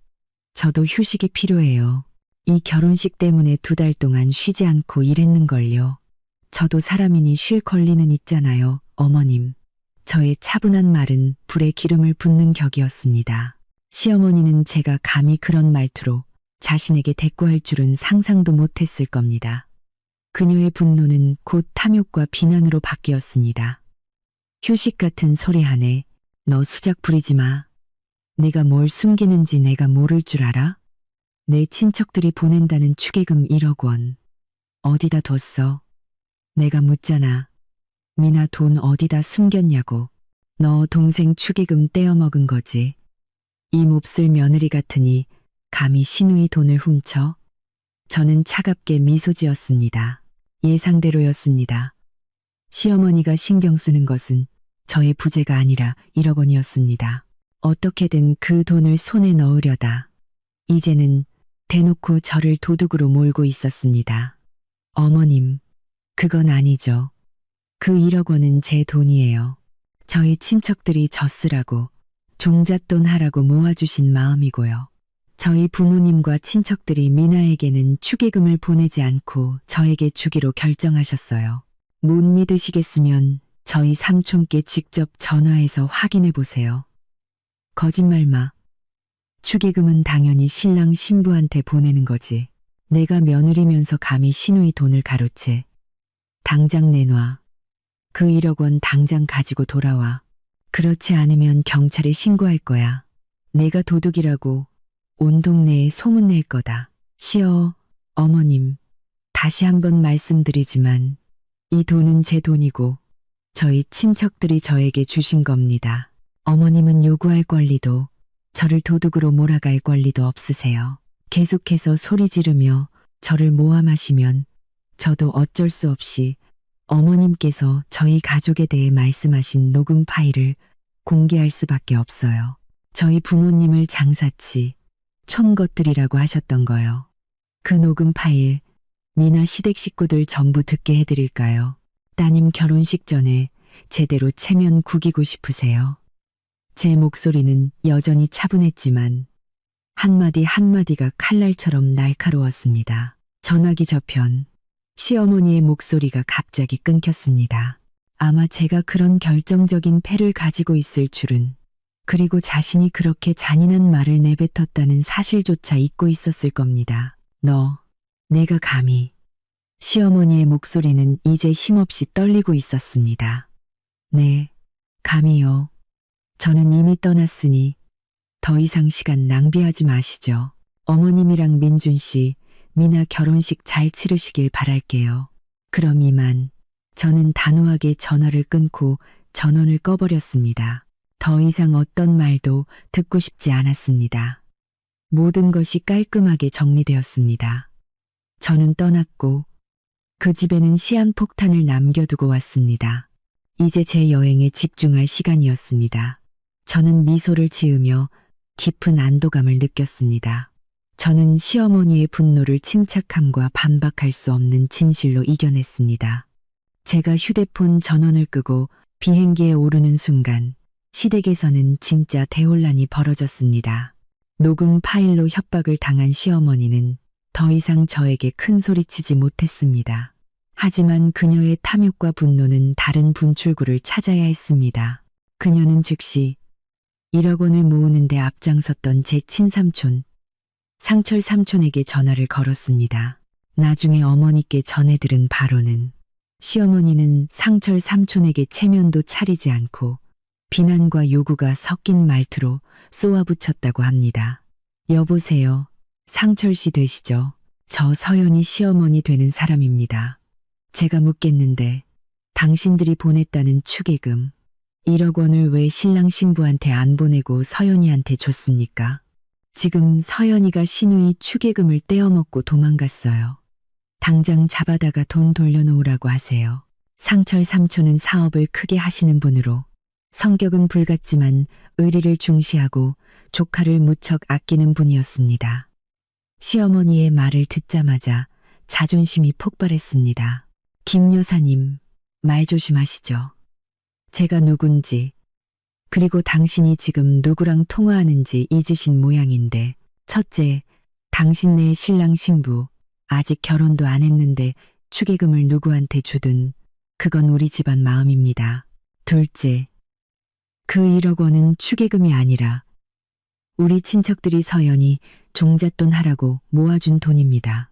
저도 휴식이 필요해요. 이 결혼식 때문에 2달 동안 쉬지 않고 일했는걸요. 저도 사람이니 쉴 권리는 있잖아요, 어머님. 저의 차분한 말은 불에 기름을 붓는 격이었습니다. 시어머니는 제가 감히 그런 말투로 자신에게 대꾸할 줄은 상상도 못했을 겁니다. 그녀의 분노는 곧 탐욕과 비난으로 바뀌었습니다. 휴식 같은 소리 하네. 너 수작 부리지 마. 네가 뭘 숨기는지 내가 모를 줄 알아? 내 친척들이 보낸다는 축의금 1억 원. 어디다 뒀어? 내가 묻잖아. 미나 돈 어디다 숨겼냐고. 너 동생 축의금 떼어먹은 거지. 이 몹쓸 며느리 같으니 감히 시누이 돈을 훔쳐? 저는 차갑게 미소 지었습니다. 예상대로였습니다. 시어머니가 신경 쓰는 것은 저의 부재가 아니라 1억 원이었습니다. 어떻게든 그 돈을 손에 넣으려다 이제는 대놓고 저를 도둑으로 몰고 있었습니다. 어머님, 그건 아니죠. 그 1억 원은 제 돈이에요. 저희 친척들이 저 쓰라고 종잣돈 하라고 모아주신 마음이고요. 저희 부모님과 친척들이 미나에게는 축의금을 보내지 않고 저에게 주기로 결정하셨어요. 못 믿으시겠으면 저희 삼촌께 직접 전화해서 확인해 보세요. 거짓말 마. 축의금은 당연히 신랑 신부한테 보내는 거지. 내가 며느리면서 감히 시누이 돈을 가로채. 당장 내놔. 그 1억 원 당장 가지고 돌아와. 그렇지 않으면 경찰에 신고할 거야. 내가 도둑이라고 온 동네에 소문낼 거다. 시어, 어머님, 다시 한번 말씀드리지만 이 돈은 제 돈이고 저희 친척들이 저에게 주신 겁니다. 어머님은 요구할 권리도 저를 도둑으로 몰아갈 권리도 없으세요. 계속해서 소리 지르며 저를 모함하시면 저도 어쩔 수 없이 어머님께서 저희 가족에 대해 말씀하신 녹음 파일을 공개할 수밖에 없어요. 저희 부모님을 장사치, 촌것들이라고 하셨던 거요. 그 녹음 파일 미나 시댁 식구들 전부 듣게 해드릴까요? 따님 결혼식 전에 제대로 체면 구기고 싶으세요? 제 목소리는 여전히 차분했지만 한마디 한마디가 칼날처럼 날카로웠습니다. 전화기 저편, 시어머니의 목소리가 갑자기 끊겼습니다. 아마 제가 그런 결정적인 패를 가지고 있을 줄은, 그리고 자신이 그렇게 잔인한 말을 내뱉었다는 사실조차 잊고 있었을 겁니다. 내가 감히. 시어머니의 목소리는 이제 힘없이 떨리고 있었습니다. 네, 감히요. 저는 이미 떠났으니 더 이상 시간 낭비하지 마시죠. 어머님이랑 민준 씨, 미나 결혼식 잘 치르시길 바랄게요. 그럼 이만. 저는 단호하게 전화를 끊고 전원을 꺼버렸습니다. 더 이상 어떤 말도 듣고 싶지 않았습니다. 모든 것이 깔끔하게 정리되었습니다. 저는 떠났고 그 집에는 시한폭탄을 남겨두고 왔습니다. 이제 제 여행에 집중할 시간이었습니다. 저는 미소를 지으며 깊은 안도감을 느꼈습니다. 저는 시어머니의 분노를 침착함과 반박할 수 없는 진실로 이겨냈습니다. 제가 휴대폰 전원을 끄고 비행기에 오르는 순간 시댁에서는 진짜 대혼란이 벌어졌습니다. 녹음 파일로 협박을 당한 시어머니는 더 이상 저에게 큰 소리치지 못했습니다. 하지만 그녀의 탐욕과 분노는 다른 분출구를 찾아야 했습니다. 그녀는 즉시 1억 원을 모으는 데 앞장섰던 제 친삼촌, 상철 삼촌에게 전화를 걸었습니다. 나중에 어머니께 전해들은 바로는 시어머니는 상철 삼촌에게 체면도 차리지 않고 비난과 요구가 섞인 말투로 쏘아붙였다고 합니다. 여보세요. 상철 씨 되시죠? 저 서연이 시어머니 되는 사람입니다. 제가 묻겠는데 당신들이 보냈다는 축의금 1억 원을 왜 신랑 신부한테 안 보내고 서연이한테 줬습니까? 지금 서연이가 시누이 축의금을 떼어먹고 도망갔어요. 당장 잡아다가 돈 돌려놓으라고 하세요. 상철 삼촌은 사업을 크게 하시는 분으로 성격은 불같지만 의리를 중시하고 조카를 무척 아끼는 분이었습니다. 시어머니의 말을 듣자마자 자존심이 폭발했습니다. 김 여사님, 말 조심하시죠. 제가 누군지, 그리고 당신이 지금 누구랑 통화하는지 잊으신 모양인데, 첫째, 당신네 신랑 신부 아직 결혼도 안 했는데 축의금을 누구한테 주든 그건 우리 집안 마음입니다. 둘째, 그 1억 원은 축의금이 아니라 우리 친척들이 서연이 종잣돈 하라고 모아준 돈입니다.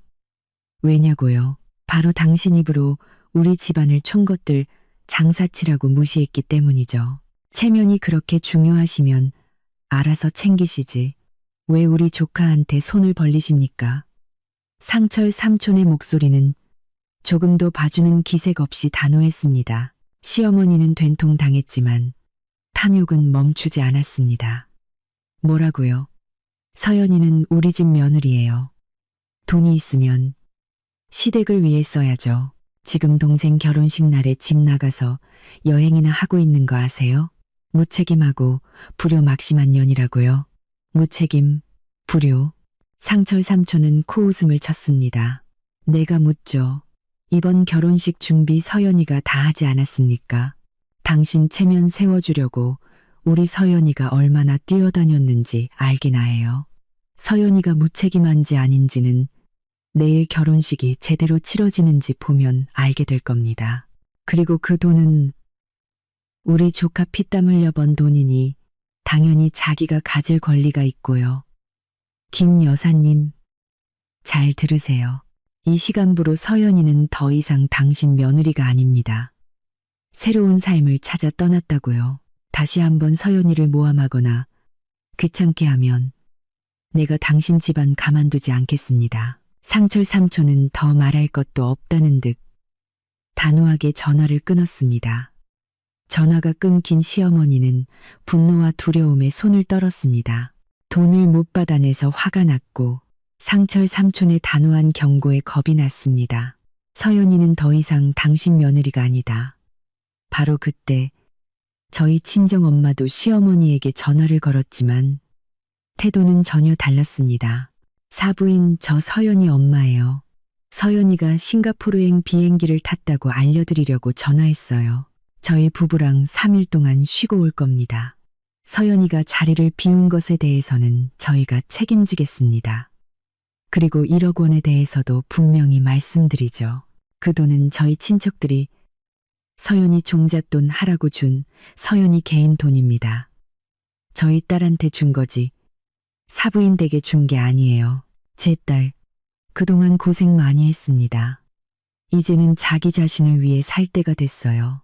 왜냐고요? 바로 당신 입으로 우리 집안을 촌것들 장사치라고 무시했기 때문이죠. 체면이 그렇게 중요하시면 알아서 챙기시지. 왜 우리 조카한테 손을 벌리십니까? 상철 삼촌의 목소리는 조금도 봐주는 기색 없이 단호했습니다. 시어머니는 된통 당했지만 탐욕은 멈추지 않았습니다. 뭐라고요? 서연이는 우리 집 며느리예요. 돈이 있으면 시댁을 위해 써야죠. 지금 동생 결혼식 날에 집 나가서 여행이나 하고 있는 거 아세요? 무책임하고 불효막심한 년이라고요. 무책임, 불효. 상철 삼촌은 코웃음을 쳤습니다. 내가 묻죠. 이번 결혼식 준비 서연이가 다 하지 않았습니까? 당신 체면 세워주려고 우리 서연이가 얼마나 뛰어다녔는지 알기나 해요. 서연이가 무책임한지 아닌지는 내일 결혼식이 제대로 치러지는지 보면 알게 될 겁니다. 그리고 그 돈은 우리 조카 피땀 흘려 번 돈이니 당연히 자기가 가질 권리가 있고요. 김 여사님, 잘 들으세요. 이 시간부로 서연이는 더 이상 당신 며느리가 아닙니다. 새로운 삶을 찾아 떠났다고요. 다시 한번 서연이를 모함하거나 귀찮게 하면 내가 당신 집안 가만두지 않겠습니다. 상철 삼촌은 더 말할 것도 없다는 듯 단호하게 전화를 끊었습니다. 전화가 끊긴 시어머니는 분노와 두려움에 손을 떨었습니다. 돈을 못 받아내서 화가 났고 상철 삼촌의 단호한 경고에 겁이 났습니다. 서연이는 더 이상 당신 며느리가 아니다. 바로 그때 저희 친정엄마도 시어머니에게 전화를 걸었지만 태도는 전혀 달랐습니다. 사부인 저 서연이 엄마예요. 서연이가 싱가포르행 비행기를 탔다고 알려드리려고 전화했어요. 저희 부부랑 3일 동안 쉬고 올 겁니다. 서연이가 자리를 비운 것에 대해서는 저희가 책임지겠습니다. 그리고 1억 원에 대해서도 분명히 말씀드리죠. 그 돈은 저희 친척들이 서연이 종잣돈 하라고 준 서연이 개인 돈입니다. 저희 딸한테 준 거지 사부인 댁에 준 게 아니에요. 제 딸, 그동안 고생 많이 했습니다. 이제는 자기 자신을 위해 살 때가 됐어요.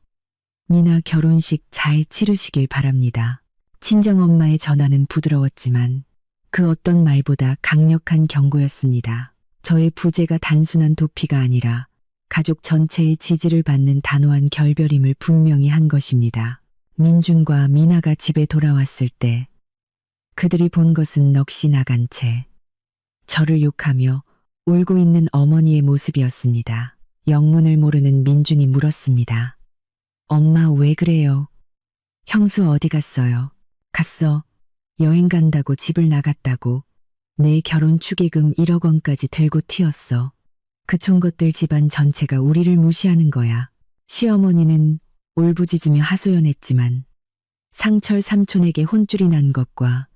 미나 결혼식 잘 치르시길 바랍니다. 친정엄마의 전화는 부드러웠지만 그 어떤 말보다 강력한 경고였습니다. 저의 부재가 단순한 도피가 아니라 가족 전체의 지지를 받는 단호한 결별임을 분명히 한 것입니다. 민준과 미나가 집에 돌아왔을 때 그들이 본 것은 넋이 나간 채 저를 욕하며 울고 있는 어머니의 모습이었습니다. 영문을 모르는 민준이 물었습니다. 엄마 왜 그래요? 형수 어디 갔어요? 갔어. 여행 간다고 집을 나갔다고. 내 결혼 축의금 1억 원까지 들고 튀었어. 그 총것들 집안 전체가 우리를 무시하는 거야. 시어머니는 울부짖으며 하소연했지만 상철 삼촌에게 혼쭐이 난 것과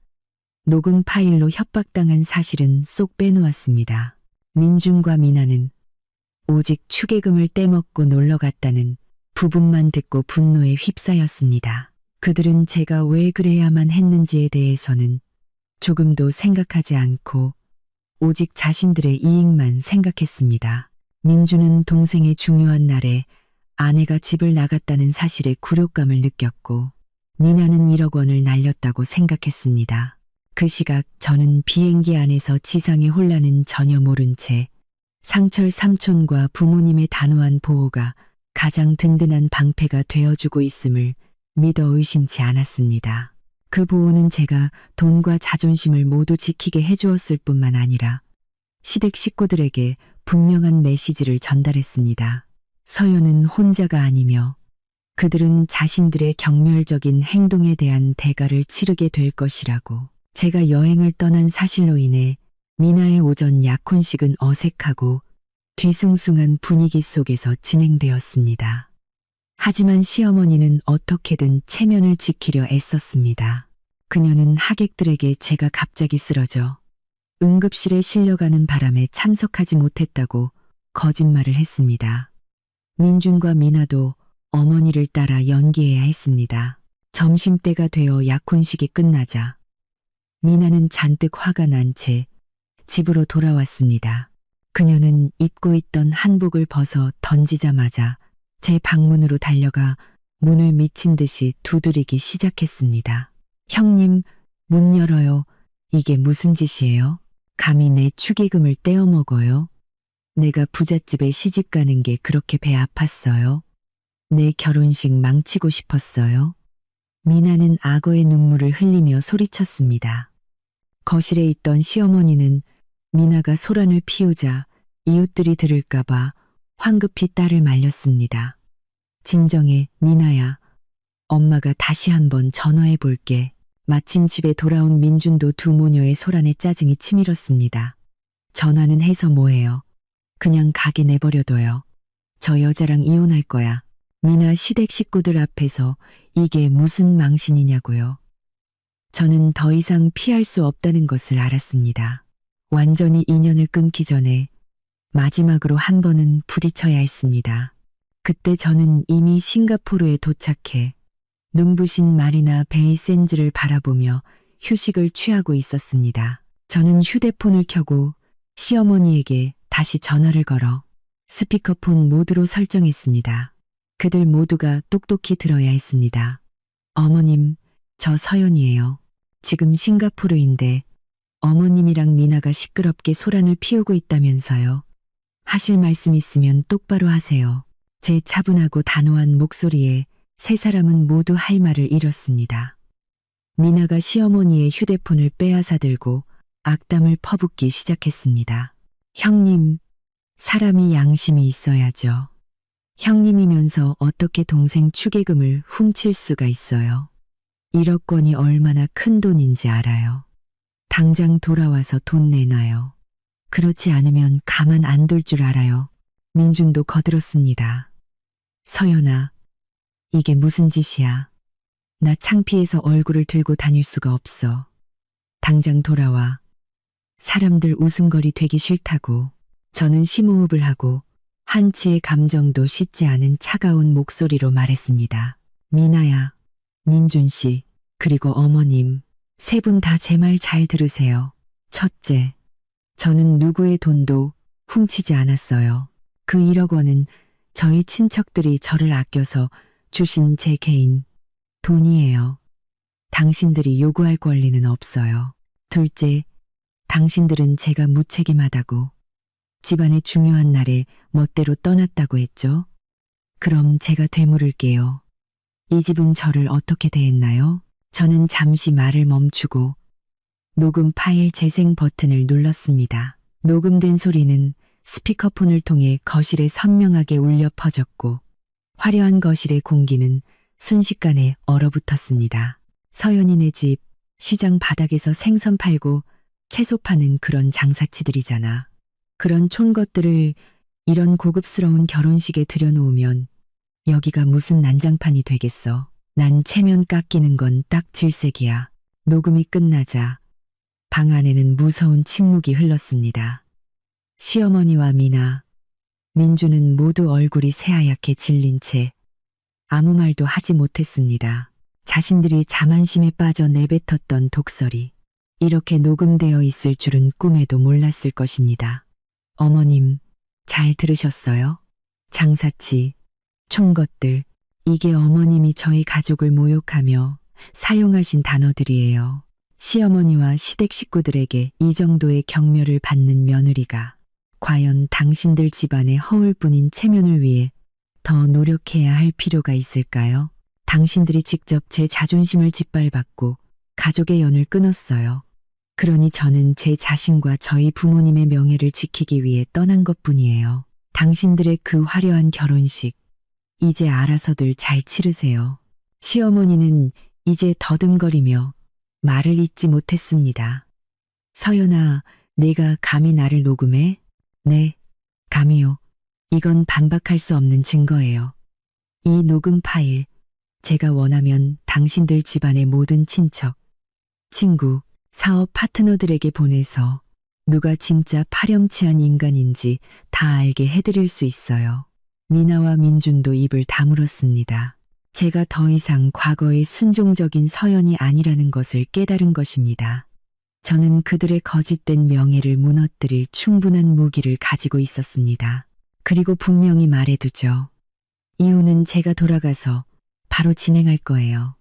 녹음 파일로 협박당한 사실은 쏙 빼놓았습니다. 민준과 미나는 오직 축의금을 떼먹고 놀러 갔다는 부분만 듣고 분노에 휩싸였습니다. 그들은 제가 왜 그래야만 했는지에 대해서는 조금도 생각하지 않고 오직 자신들의 이익만 생각했습니다. 민주는 동생의 중요한 날에 아내가 집을 나갔다는 사실에 굴욕감을 느꼈고 미나는 1억 원을 날렸다고 생각했습니다. 그 시각 저는 비행기 안에서 지상의 혼란은 전혀 모른 채 상철 삼촌과 부모님의 단호한 보호가 가장 든든한 방패가 되어주고 있음을 믿어 의심치 않았습니다. 그 보호는 제가 돈과 자존심을 모두 지키게 해주었을 뿐만 아니라 시댁 식구들에게 분명한 메시지를 전달했습니다. 서연은 혼자가 아니며 그들은 자신들의 경멸적인 행동에 대한 대가를 치르게 될 것이라고. 제가 여행을 떠난 사실로 인해 미나의 오전 약혼식은 어색하고 뒤숭숭한 분위기 속에서 진행되었습니다. 하지만 시어머니는 어떻게든 체면을 지키려 애썼습니다. 그녀는 하객들에게 제가 갑자기 쓰러져 응급실에 실려가는 바람에 참석하지 못했다고 거짓말을 했습니다. 민준과 미나도 어머니를 따라 연기해야 했습니다. 점심때가 되어 약혼식이 끝나자 미나는 잔뜩 화가 난 채 집으로 돌아왔습니다. 그녀는 입고 있던 한복을 벗어 던지자마자 제 방문으로 달려가 문을 미친 듯이 두드리기 시작했습니다. 형님, 문 열어요. 이게 무슨 짓이에요? 감히 내 축의금을 떼어 먹어요? 내가 부잣집에 시집 가는 게 그렇게 배 아팠어요? 내 결혼식 망치고 싶었어요? 미나는 악어의 눈물을 흘리며 소리쳤습니다. 거실에 있던 시어머니는 미나가 소란을 피우자 이웃들이 들을까봐 황급히 딸을 말렸습니다. 진정해, 미나야. 엄마가 다시 한번 전화해 볼게. 마침 집에 돌아온 민준도 두 모녀의 소란에 짜증이 치밀었습니다. 전화는 해서 뭐해요? 그냥 가게 내버려둬요. 저 여자랑 이혼할 거야. 미나 시댁 식구들 앞에서 이게 무슨 망신이냐고요. 저는 더 이상 피할 수 없다는 것을 알았습니다. 완전히 인연을 끊기 전에 마지막으로 한 번은 부딪혀야 했습니다. 그때 저는 이미 싱가포르에 도착해 눈부신 마리나 베이 샌즈를 바라보며 휴식을 취하고 있었습니다. 저는 휴대폰을 켜고 시어머니에게 다시 전화를 걸어 스피커폰 모드로 설정했습니다. 그들 모두가 똑똑히 들어야 했습니다. 어머님, 저 서연이에요. 지금 싱가포르인데 어머님이랑 미나가 시끄럽게 소란을 피우고 있다면서요. 하실 말씀 있으면 똑바로 하세요. 제 차분하고 단호한 목소리에 세 사람은 모두 할 말을 잃었습니다. 미나가 시어머니의 휴대폰을 빼앗아 들고 악담을 퍼붓기 시작했습니다. 형님, 사람이 양심이 있어야죠. 형님이면서 어떻게 동생 축의금을 훔칠 수가 있어요. 1억 원이 얼마나 큰 돈인지 알아요. 당장 돌아와서 돈 내놔요. 그렇지 않으면 가만 안 둘 줄 알아요. 민준도 거들었습니다. 서연아, 이게 무슨 짓이야. 나 창피해서 얼굴을 들고 다닐 수가 없어. 당장 돌아와. 사람들 웃음거리 되기 싫다고. 저는 심호흡을 하고 한치의 감정도 씻지 않은 차가운 목소리로 말했습니다. 미나야, 민준 씨, 그리고 어머님, 세 분 다 제 말 잘 들으세요. 첫째, 저는 누구의 돈도 훔치지 않았어요. 그 1억 원은 저희 친척들이 저를 아껴서 주신 제 개인 돈이에요. 당신들이 요구할 권리는 없어요. 둘째, 당신들은 제가 무책임하다고 집안의 중요한 날에 멋대로 떠났다고 했죠. 그럼 제가 되물을게요. 이 집은 저를 어떻게 대했나요? 저는 잠시 말을 멈추고 녹음 파일 재생 버튼을 눌렀습니다. 녹음된 소리는 스피커폰을 통해 거실에 선명하게 울려 퍼졌고 화려한 거실의 공기는 순식간에 얼어붙었습니다. 서연이네 집, 시장 바닥에서 생선 팔고 채소 파는 그런 장사치들이잖아. 그런 촌것들을 이런 고급스러운 결혼식에 들여놓으면 여기가 무슨 난장판이 되겠어. 난 체면 깎이는 건 딱 질색이야. 녹음이 끝나자 방 안에는 무서운 침묵이 흘렀습니다. 시어머니와 미나, 민주는 모두 얼굴이 새하얗게 질린 채 아무 말도 하지 못했습니다. 자신들이 자만심에 빠져 내뱉었던 독설이 이렇게 녹음되어 있을 줄은 꿈에도 몰랐을 것입니다. 어머님, 잘 들으셨어요? 장사치, 촌것들, 이게 어머님이 저희 가족을 모욕하며 사용하신 단어들이에요. 시어머니와 시댁 식구들에게 이 정도의 경멸을 받는 며느리가 과연 당신들 집안의 허울뿐인 체면을 위해 더 노력해야 할 필요가 있을까요? 당신들이 직접 제 자존심을 짓밟았고 가족의 연을 끊었어요. 그러니 저는 제 자신과 저희 부모님의 명예를 지키기 위해 떠난 것뿐이에요. 당신들의 그 화려한 결혼식, 이제 알아서들 잘 치르세요. 시어머니는 이제 더듬거리며 말을 잇지 못했습니다. 서연아, 네가 감히 나를 녹음해? 네, 감히요. 이건 반박할 수 없는 증거예요. 이 녹음 파일, 제가 원하면 당신들 집안의 모든 친척, 친구, 사업 파트너들에게 보내서 누가 진짜 파렴치한 인간인지 다 알게 해드릴 수 있어요. 미나와 민준도 입을 다물었습니다. 제가 더 이상 과거의 순종적인 서연이 아니라는 것을 깨달은 것입니다. 저는 그들의 거짓된 명예를 무너뜨릴 충분한 무기를 가지고 있었습니다. 그리고 분명히 말해두죠. 이혼은 제가 돌아가서 바로 진행할 거예요.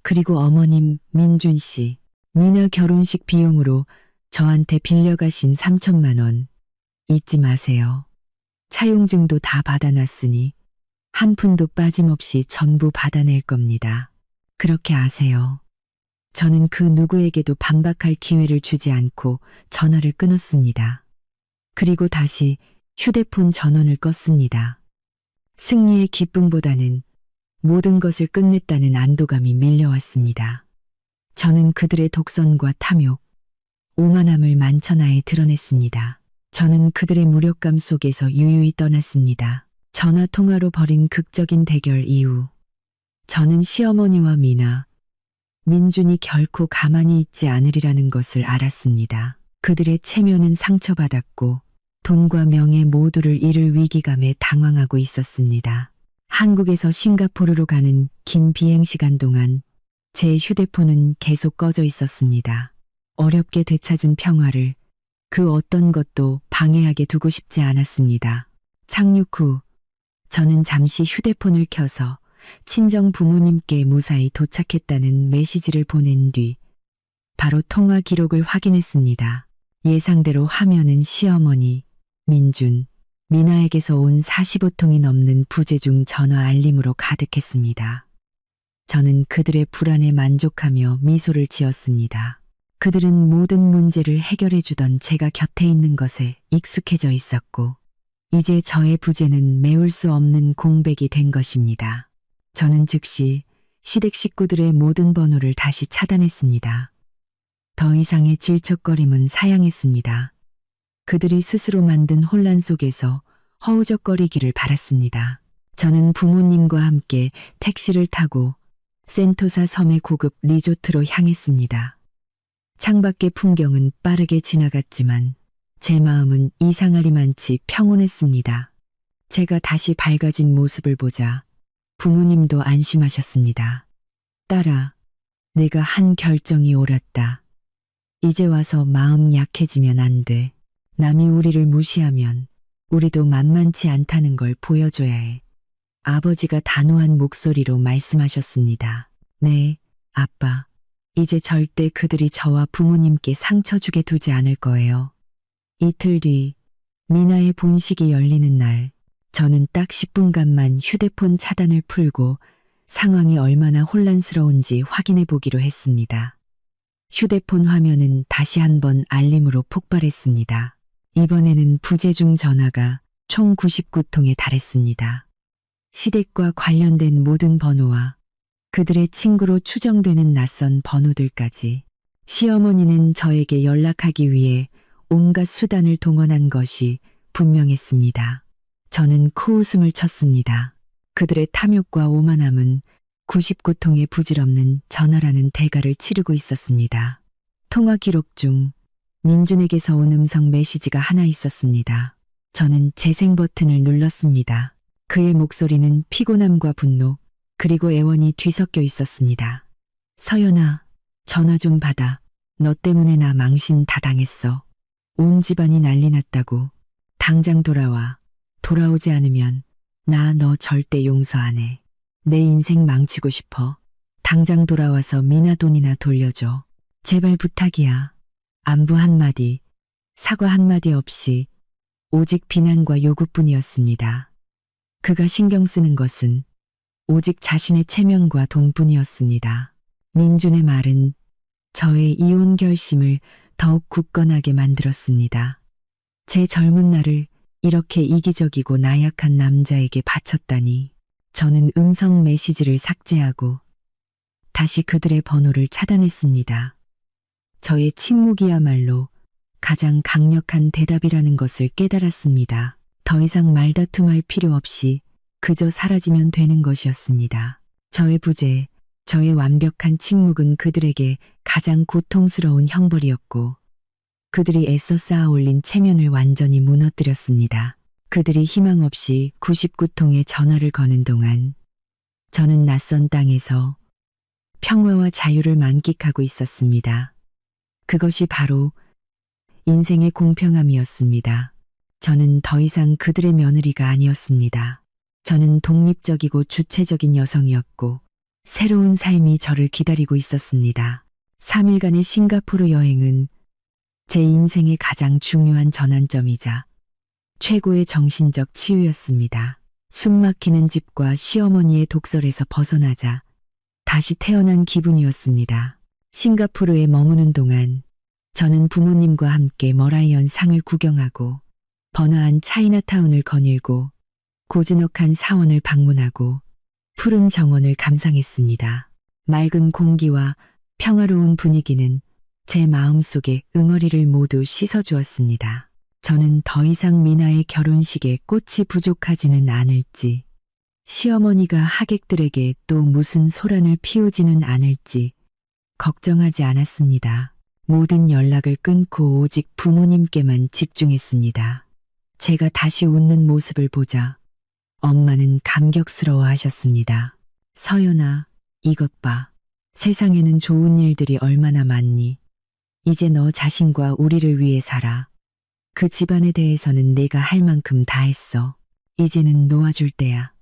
그리고 어머님, 민준 씨, 미나 결혼식 비용으로 저한테 빌려가신 3천만 원 잊지 마세요. 차용증도 다 받아놨으니 한 푼도 빠짐없이 전부 받아낼 겁니다. 그렇게 아세요. 저는 그 누구에게도 반박할 기회를 주지 않고 전화를 끊었습니다. 그리고 다시 휴대폰 전원을 껐습니다. 승리의 기쁨보다는 모든 것을 끝냈다는 안도감이 밀려왔습니다. 저는 그들의 독선과 탐욕, 오만함을 만천하에 드러냈습니다. 저는 그들의 무력감 속에서 유유히 떠났습니다. 전화 통화로 벌인 극적인 대결 이후 저는 시어머니와 미나, 민준이 결코 가만히 있지 않으리라는 것을 알았습니다. 그들의 체면은 상처받았고 돈과 명예 모두를 잃을 위기감에 당황하고 있었습니다. 한국에서 싱가포르로 가는 긴 비행시간 동안 제 휴대폰은 계속 꺼져 있었습니다. 어렵게 되찾은 평화를 그 어떤 것도 방해하게 두고 싶지 않았습니다. 착륙 후 저는 잠시 휴대폰을 켜서 친정 부모님께 무사히 도착했다는 메시지를 보낸 뒤 바로 통화 기록을 확인했습니다. 예상대로 화면은 시어머니, 민준, 미나에게서 온 45통이 넘는 부재중 전화 알림으로 가득했습니다. 저는 그들의 불안에 만족하며 미소를 지었습니다. 그들은 모든 문제를 해결해 주던 제가 곁에 있는 것에 익숙해져 있었고 이제 저의 부재는 메울 수 없는 공백이 된 것입니다. 저는 즉시 시댁 식구들의 모든 번호를 다시 차단했습니다. 더 이상의 질척거림은 사양했습니다. 그들이 스스로 만든 혼란 속에서 허우적거리기를 바랐습니다. 저는 부모님과 함께 택시를 타고 센토사 섬의 고급 리조트로 향했습니다. 창밖의 풍경은 빠르게 지나갔지만 제 마음은 이상하리만치 평온했습니다. 제가 다시 밝아진 모습을 보자 부모님도 안심하셨습니다. 딸아, 내가 한 결정이 옳았다. 이제 와서 마음 약해지면 안 돼. 남이 우리를 무시하면 우리도 만만치 않다는 걸 보여줘야 해. 아버지가 단호한 목소리로 말씀하셨습니다. 네, 아빠. 이제 절대 그들이 저와 부모님께 상처 주게 두지 않을 거예요. 이틀 뒤 미나의 본식이 열리는 날 저는 딱 10분간만 휴대폰 차단을 풀고 상황이 얼마나 혼란스러운지 확인해 보기로 했습니다. 휴대폰 화면은 다시 한번 알림으로 폭발했습니다. 이번에는 부재중 전화가 총 99통에 달했습니다. 시댁과 관련된 모든 번호와 그들의 친구로 추정되는 낯선 번호들까지 시어머니는 저에게 연락하기 위해 온갖 수단을 동원한 것이 분명했습니다. 저는 코웃음을 쳤습니다. 그들의 탐욕과 오만함은 99통의 부질없는 전화라는 대가를 치르고 있었습니다. 통화 기록 중 민준에게서 온 음성 메시지가 하나 있었습니다. 저는 재생 버튼을 눌렀습니다. 그의 목소리는 피곤함과 분노, 그리고 애원이 뒤섞여 있었습니다. 서연아, 전화 좀 받아. 너 때문에 나 망신 다 당했어. 온 집안이 난리 났다고. 당장 돌아와. 돌아오지 않으면 나 너 절대 용서 안 해. 내 인생 망치고 싶어. 당장 돌아와서 미나 돈이나 돌려줘. 제발 부탁이야. 안부 한마디, 사과 한마디 없이 오직 비난과 요구뿐이었습니다. 그가 신경 쓰는 것은 오직 자신의 체면과 돈뿐이었습니다. 민준의 말은 저의 이혼 결심을 더욱 굳건하게 만들었습니다. 제 젊은 날을 이렇게 이기적이고 나약한 남자에게 바쳤다니. 저는 음성 메시지를 삭제하고 다시 그들의 번호를 차단했습니다. 저의 침묵이야말로 가장 강력한 대답이라는 것을 깨달았습니다. 더 이상 말다툼할 필요 없이 그저 사라지면 되는 것이었습니다. 저의 부재, 저의 완벽한 침묵은 그들에게 가장 고통스러운 형벌이었고 그들이 애써 쌓아 올린 체면을 완전히 무너뜨렸습니다. 그들이 희망 없이 99통의 전화를 거는 동안 저는 낯선 땅에서 평화와 자유를 만끽하고 있었습니다. 그것이 바로 인생의 공평함이었습니다. 저는 더 이상 그들의 며느리가 아니었습니다. 저는 독립적이고 주체적인 여성이었고 새로운 삶이 저를 기다리고 있었습니다. 3일간의 싱가포르 여행은 제 인생의 가장 중요한 전환점이자 최고의 정신적 치유였습니다. 숨막히는 집과 시어머니의 독설에서 벗어나자 다시 태어난 기분이었습니다. 싱가포르에 머무는 동안 저는 부모님과 함께 머라이언 상을 구경하고 번화한 차이나타운을 거닐고 고즈넉한 사원을 방문하고 푸른 정원을 감상했습니다. 맑은 공기와 평화로운 분위기는 제 마음속에 응어리를 모두 씻어주었습니다. 저는 더 이상 미나의 결혼식에 꽃이 부족하지는 않을지, 시어머니가 하객들에게 또 무슨 소란을 피우지는 않을지 걱정하지 않았습니다. 모든 연락을 끊고 오직 부모님께만 집중했습니다. 제가 다시 웃는 모습을 보자 엄마는 감격스러워 하셨습니다. 서연아, 이것 봐. 세상에는 좋은 일들이 얼마나 많니? 이제 너 자신과 우리를 위해 살아. 그 집안에 대해서는 내가 할 만큼 다 했어. 이제는 놓아줄 때야.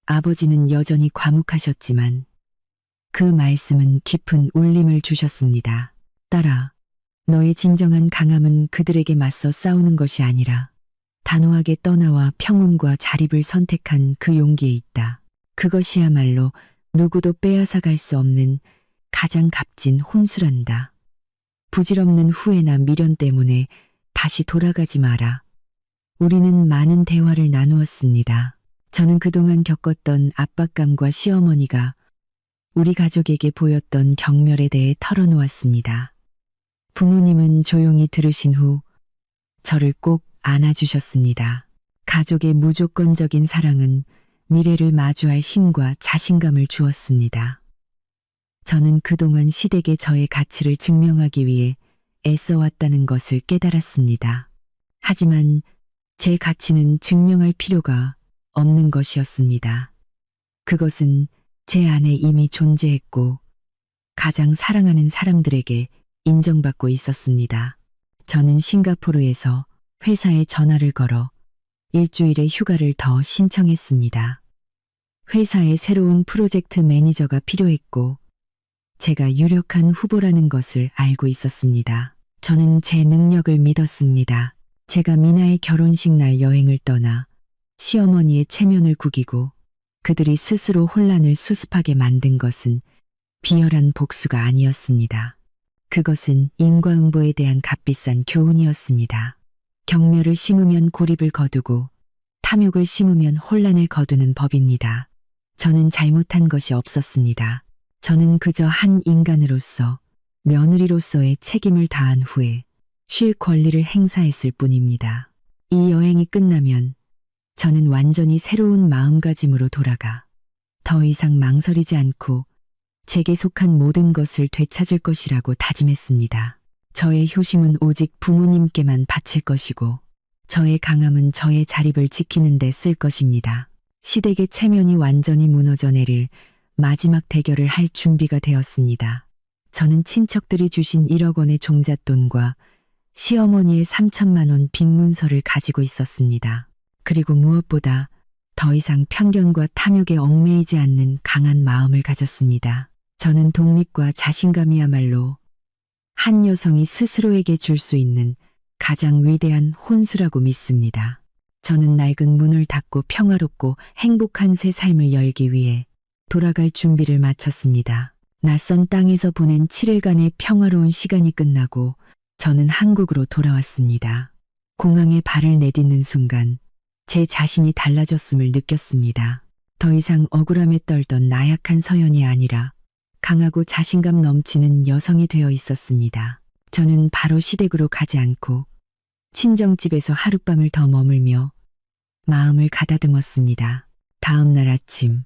아버지는 여전히 과묵하셨지만 그 말씀은 깊은 울림을 주셨습니다. 딸아, 너의 진정한 강함은 그들에게 맞서 싸우는 것이 아니라 단호하게 떠나와 평온과 자립을 선택한 그 용기에 있다. 그것이야말로 누구도 빼앗아갈 수 없는 가장 값진 혼수란다. 부질없는 후회나 미련 때문에 다시 돌아가지 마라. 우리는 많은 대화를 나누었습니다. 저는 그동안 겪었던 압박감과 시어머니가 우리 가족에게 보였던 경멸에 대해 털어놓았습니다. 부모님은 조용히 들으신 후 저를 꼭 안아주셨습니다. 가족의 무조건적인 사랑은 미래를 마주할 힘과 자신감을 주었습니다. 저는 그동안 시댁에 저의 가치를 증명하기 위해 애써왔다는 것을 깨달았습니다. 하지만 제 가치는 증명할 필요가 없는 것이었습니다. 그것은 제 안에 이미 존재했고 가장 사랑하는 사람들에게 인정받고 있었습니다. 저는 싱가포르에서 회사에 전화를 걸어 일주일의 휴가를 더 신청했습니다. 회사에 새로운 프로젝트 매니저가 필요했고 제가 유력한 후보라는 것을 알고 있었습니다. 저는 제 능력을 믿었습니다. 제가 미나의 결혼식 날 여행을 떠나 시어머니의 체면을 구기고 그들이 스스로 혼란을 수습하게 만든 것은 비열한 복수가 아니었습니다. 그것은 인과응보에 대한 값비싼 교훈이었습니다. 경멸을 심으면 고립을 거두고 탐욕을 심으면 혼란을 거두는 법입니다. 저는 잘못한 것이 없었습니다. 저는 그저 한 인간으로서 며느리로서의 책임을 다한 후에 쉴 권리를 행사했을 뿐입니다. 이 여행이 끝나면 저는 완전히 새로운 마음가짐으로 돌아가 더 이상 망설이지 않고 제게 속한 모든 것을 되찾을 것이라고 다짐했습니다. 저의 효심은 오직 부모님께만 바칠 것이고 저의 강함은 저의 자립을 지키는 데 쓸 것입니다. 시댁의 체면이 완전히 무너져 내릴 마지막 대결을 할 준비가 되었습니다. 저는 친척들이 주신 1억 원의 종잣돈과 시어머니의 3천만 원 빈문서를 가지고 있었습니다. 그리고 무엇보다 더 이상 편견과 탐욕에 얽매이지 않는 강한 마음을 가졌습니다. 저는 독립과 자신감이야말로 한 여성이 스스로에게 줄 수 있는 가장 위대한 혼수라고 믿습니다. 저는 낡은 문을 닫고 평화롭고 행복한 새 삶을 열기 위해 돌아갈 준비를 마쳤습니다. 낯선 땅에서 보낸 7일간의 평화로운 시간이 끝나고 저는 한국으로 돌아왔습니다. 공항에 발을 내딛는 순간 제 자신이 달라졌음을 느꼈습니다. 더 이상 억울함에 떨던 나약한 서연이 아니라 강하고 자신감 넘치는 여성이 되어 있었습니다. 저는 바로 시댁으로 가지 않고 친정집에서 하룻밤을 더 머물며 마음을 가다듬었습니다. 다음 날 아침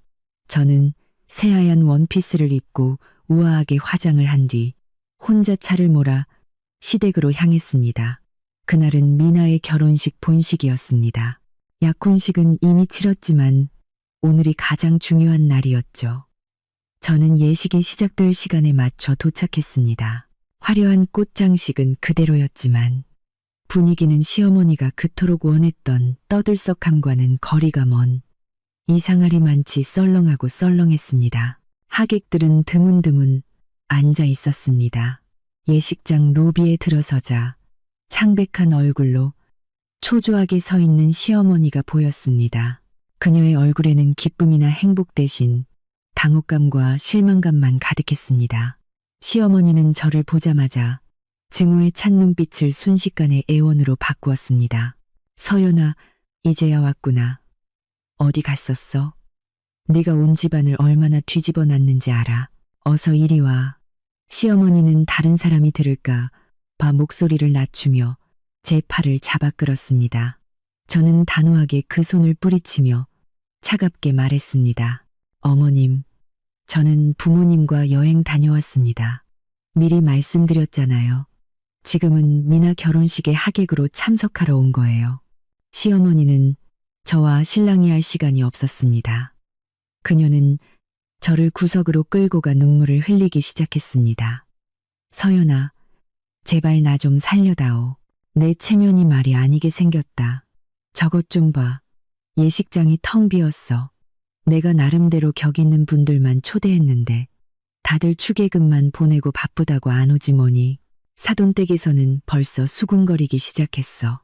저는 새하얀 원피스를 입고 우아하게 화장을 한 뒤 혼자 차를 몰아 시댁으로 향했습니다. 그날은 미나의 결혼식 본식이었습니다. 약혼식은 이미 치렀지만 오늘이 가장 중요한 날이었죠. 저는 예식이 시작될 시간에 맞춰 도착했습니다. 화려한 꽃장식은 그대로였지만 분위기는 시어머니가 그토록 원했던 떠들썩함과는 거리가 먼 이상하리만치 썰렁하고 썰렁했습니다. 하객들은 드문드문 앉아 있었습니다. 예식장 로비에 들어서자 창백한 얼굴로 초조하게 서 있는 시어머니가 보였습니다. 그녀의 얼굴에는 기쁨이나 행복 대신 당혹감과 실망감만 가득했습니다. 시어머니는 저를 보자마자 증오에 찬 눈빛을 순식간에 애원으로 바꾸었습니다. 서연아, 이제야 왔구나. 어디 갔었어? 네가 온 집안을 얼마나 뒤집어 놨는지 알아. 어서 이리 와. 시어머니는 다른 사람이 들을까 봐 목소리를 낮추며 제 팔을 잡아 끌었습니다. 저는 단호하게 그 손을 뿌리치며 차갑게 말했습니다. 어머님, 저는 부모님과 여행 다녀왔습니다. 미리 말씀드렸잖아요. 지금은 미나 결혼식의 하객으로 참석하러 온 거예요. 시어머니는 저와 신랑이 할 시간이 없었습니다. 그녀는 저를 구석으로 끌고 가 눈물을 흘리기 시작했습니다. 서연아, 제발 나 좀 살려다오. 내 체면이 말이 아니게 생겼다. 저것 좀 봐. 예식장이 텅 비었어. 내가 나름대로 격 있는 분들만 초대했는데 다들 축의금만 보내고 바쁘다고 안 오지 뭐니. 사돈댁에서는 벌써 수군거리기 시작했어.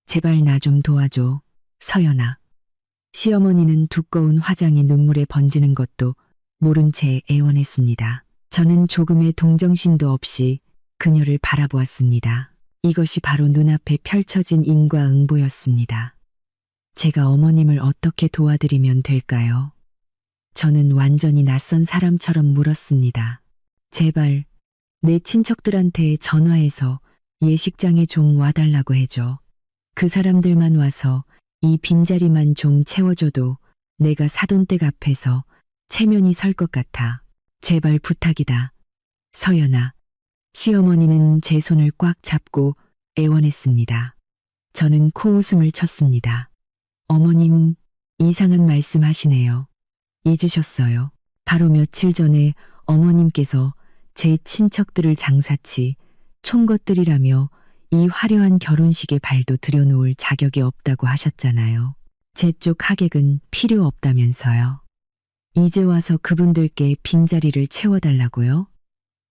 제발 나 좀 도와줘, 서연아. 시어머니는 두꺼운 화장이 눈물에 번지는 것도 모른 채 애원했습니다. 저는 조금의 동정심도 없이 그녀를 바라보았습니다. 이것이 바로 눈앞에 펼쳐진 인과응보였습니다. 제가 어머님을 어떻게 도와드리면 될까요? 저는 완전히 낯선 사람처럼 물었습니다. 제발 내 친척들한테 전화해서 예식장에 좀 와달라고 해줘. 그 사람들만 와서 이 빈자리만 좀 채워줘도 내가 사돈댁 앞에서 체면이 설 것 같아. 제발 부탁이다. 서연아. 시어머니는 제 손을 꽉 잡고 애원했습니다. 저는 코웃음을 쳤습니다. 어머님, 이상한 말씀 하시네요. 잊으셨어요. 바로 며칠 전에 어머님께서 제 친척들을 장사치 총것들이라며 이 화려한 결혼식에 발도 들여놓을 자격이 없다고 하셨잖아요. 제 쪽 하객은 필요 없다면서요. 이제 와서 그분들께 빈자리를 채워달라고요?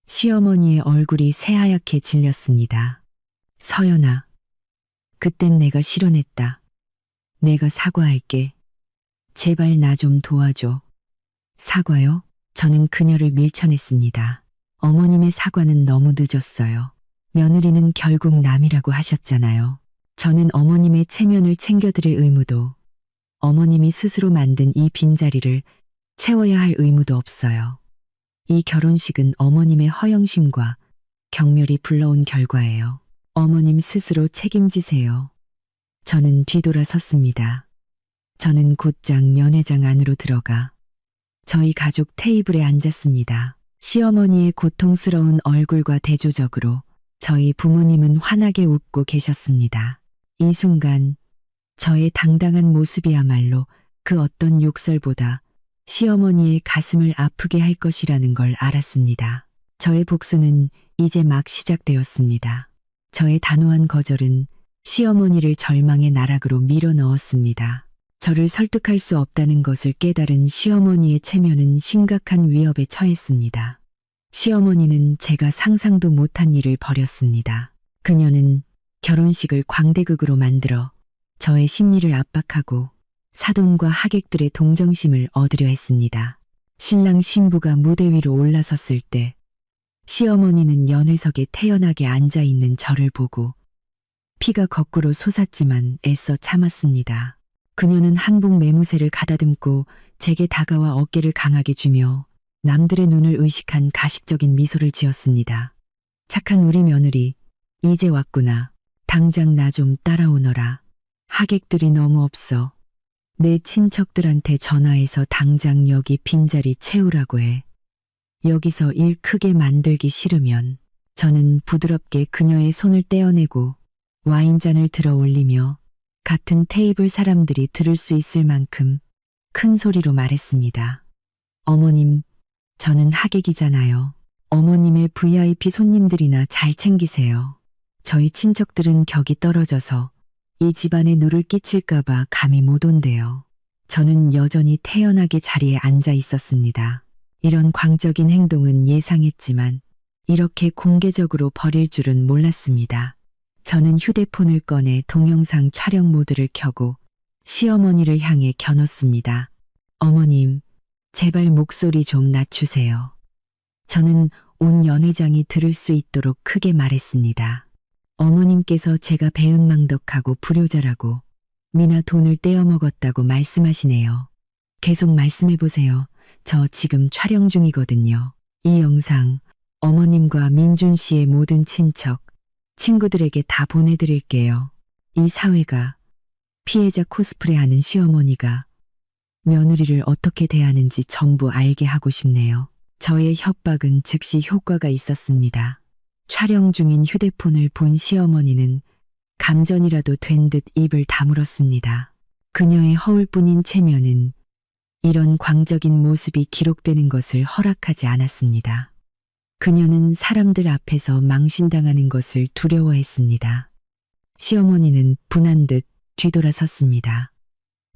시어머니의 얼굴이 새하얗게 질렸습니다. 서연아, 그땐 내가 실언했다. 내가 사과할게. 제발 나 좀 도와줘. 사과요? 저는 그녀를 밀쳐냈습니다. 어머님의 사과는 너무 늦었어요. 며느리는 결국 남이라고 하셨잖아요. 저는 어머님의 체면을 챙겨드릴 의무도, 어머님이 스스로 만든 이 빈자리를 채워야 할 의무도 없어요. 이 결혼식은 어머님의 허영심과 경멸이 불러온 결과예요. 어머님 스스로 책임지세요. 저는 뒤돌아섰습니다. 저는 곧장 연회장 안으로 들어가 저희 가족 테이블에 앉았습니다. 시어머니의 고통스러운 얼굴과 대조적으로 저희 부모님은 환하게 웃고 계셨습니다. 이 순간 저의 당당한 모습이야말로 그 어떤 욕설보다 시어머니의 가슴을 아프게 할 것이라는 걸 알았습니다. 저의 복수는 이제 막 시작되었습니다. 저의 단호한 거절은 시어머니를 절망의 나락으로 밀어 넣었습니다. 저를 설득할 수 없다는 것을 깨달은 시어머니의 체면은 심각한 위협에 처했습니다. 시어머니는 제가 상상도 못한 일을 벌였습니다. 그녀는 결혼식을 광대극으로 만들어 저의 심리를 압박하고 사돈과 하객들의 동정심을 얻으려 했습니다. 신랑 신부가 무대 위로 올라섰을 때 시어머니는 연회석에 태연하게 앉아있는 저를 보고 피가 거꾸로 솟았지만 애써 참았습니다. 그녀는 한복 매무새를 가다듬고 제게 다가와 어깨를 강하게 쥐며 남들의 눈을 의식한 가식적인 미소를 지었습니다. 착한 우리 며느리, 이제 왔구나. 당장 나 좀 따라오너라. 하객들이 너무 없어. 내 친척들한테 전화해서 당장 여기 빈자리 채우라고 해. 여기서 일 크게 만들기 싫으면. 저는 부드럽게 그녀의 손을 떼어내고 와인잔을 들어 올리며 같은 테이블 사람들이 들을 수 있을 만큼 큰 소리로 말했습니다. 어머님, 저는 하객이잖아요. 어머님의 VIP 손님들이나 잘 챙기세요. 저희 친척들은 격이 떨어져서 이 집안에 누를 끼칠까봐 감이 못 온대요. 저는 여전히 태연하게 자리에 앉아 있었습니다. 이런 광적인 행동은 예상했지만 이렇게 공개적으로 벌일 줄은 몰랐습니다. 저는 휴대폰을 꺼내 동영상 촬영 모드를 켜고 시어머니를 향해 겨눴습니다. 어머님, 제발 목소리 좀 낮추세요. 저는 온 연회장이 들을 수 있도록 크게 말했습니다. 어머님께서 제가 배은망덕하고 불효자라고 미나 돈을 떼어먹었다고 말씀하시네요. 계속 말씀해보세요. 저 지금 촬영 중이거든요. 이 영상 어머님과 민준 씨의 모든 친척, 친구들에게 다 보내드릴게요. 이 사회가 피해자 코스프레하는 시어머니가 며느리를 어떻게 대하는지 전부 알게 하고 싶네요. 저의 협박은 즉시 효과가 있었습니다. 촬영 중인 휴대폰을 본 시어머니는 감전이라도 된 듯 입을 다물었습니다. 그녀의 허울뿐인 체면은 이런 광적인 모습이 기록되는 것을 허락하지 않았습니다. 그녀는 사람들 앞에서 망신당하는 것을 두려워했습니다. 시어머니는 분한 듯 뒤돌아섰습니다.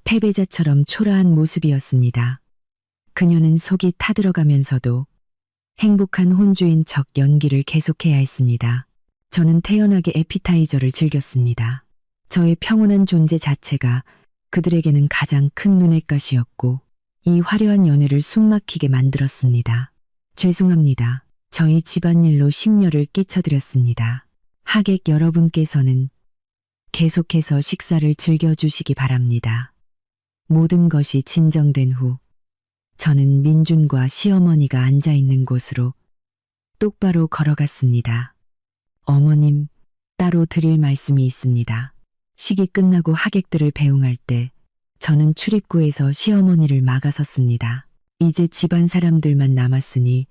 패배자처럼 초라한 모습이었습니다. 그녀는 속이 타들어가면서도 행복한 혼주인 척 연기를 계속해야 했습니다. 저는 태연하게 에피타이저를 즐겼습니다. 저의 평온한 존재 자체가 그들에게는 가장 큰 눈엣가시였고 이 화려한 연애를 숨막히게 만들었습니다. 죄송합니다. 저희 집안일로 심려를 끼쳐드렸습니다. 하객 여러분께서는 계속해서 식사를 즐겨주시기 바랍니다. 모든 것이 진정된 후 저는 민준과 시어머니가 앉아있는 곳으로 똑바로 걸어갔습니다. 어머님, 따로 드릴 말씀이 있습니다. 식이 끝나고 하객들을 배웅할 때 저는 출입구에서 시어머니를 막아섰습니다. 이제 집안 사람들만 남았으니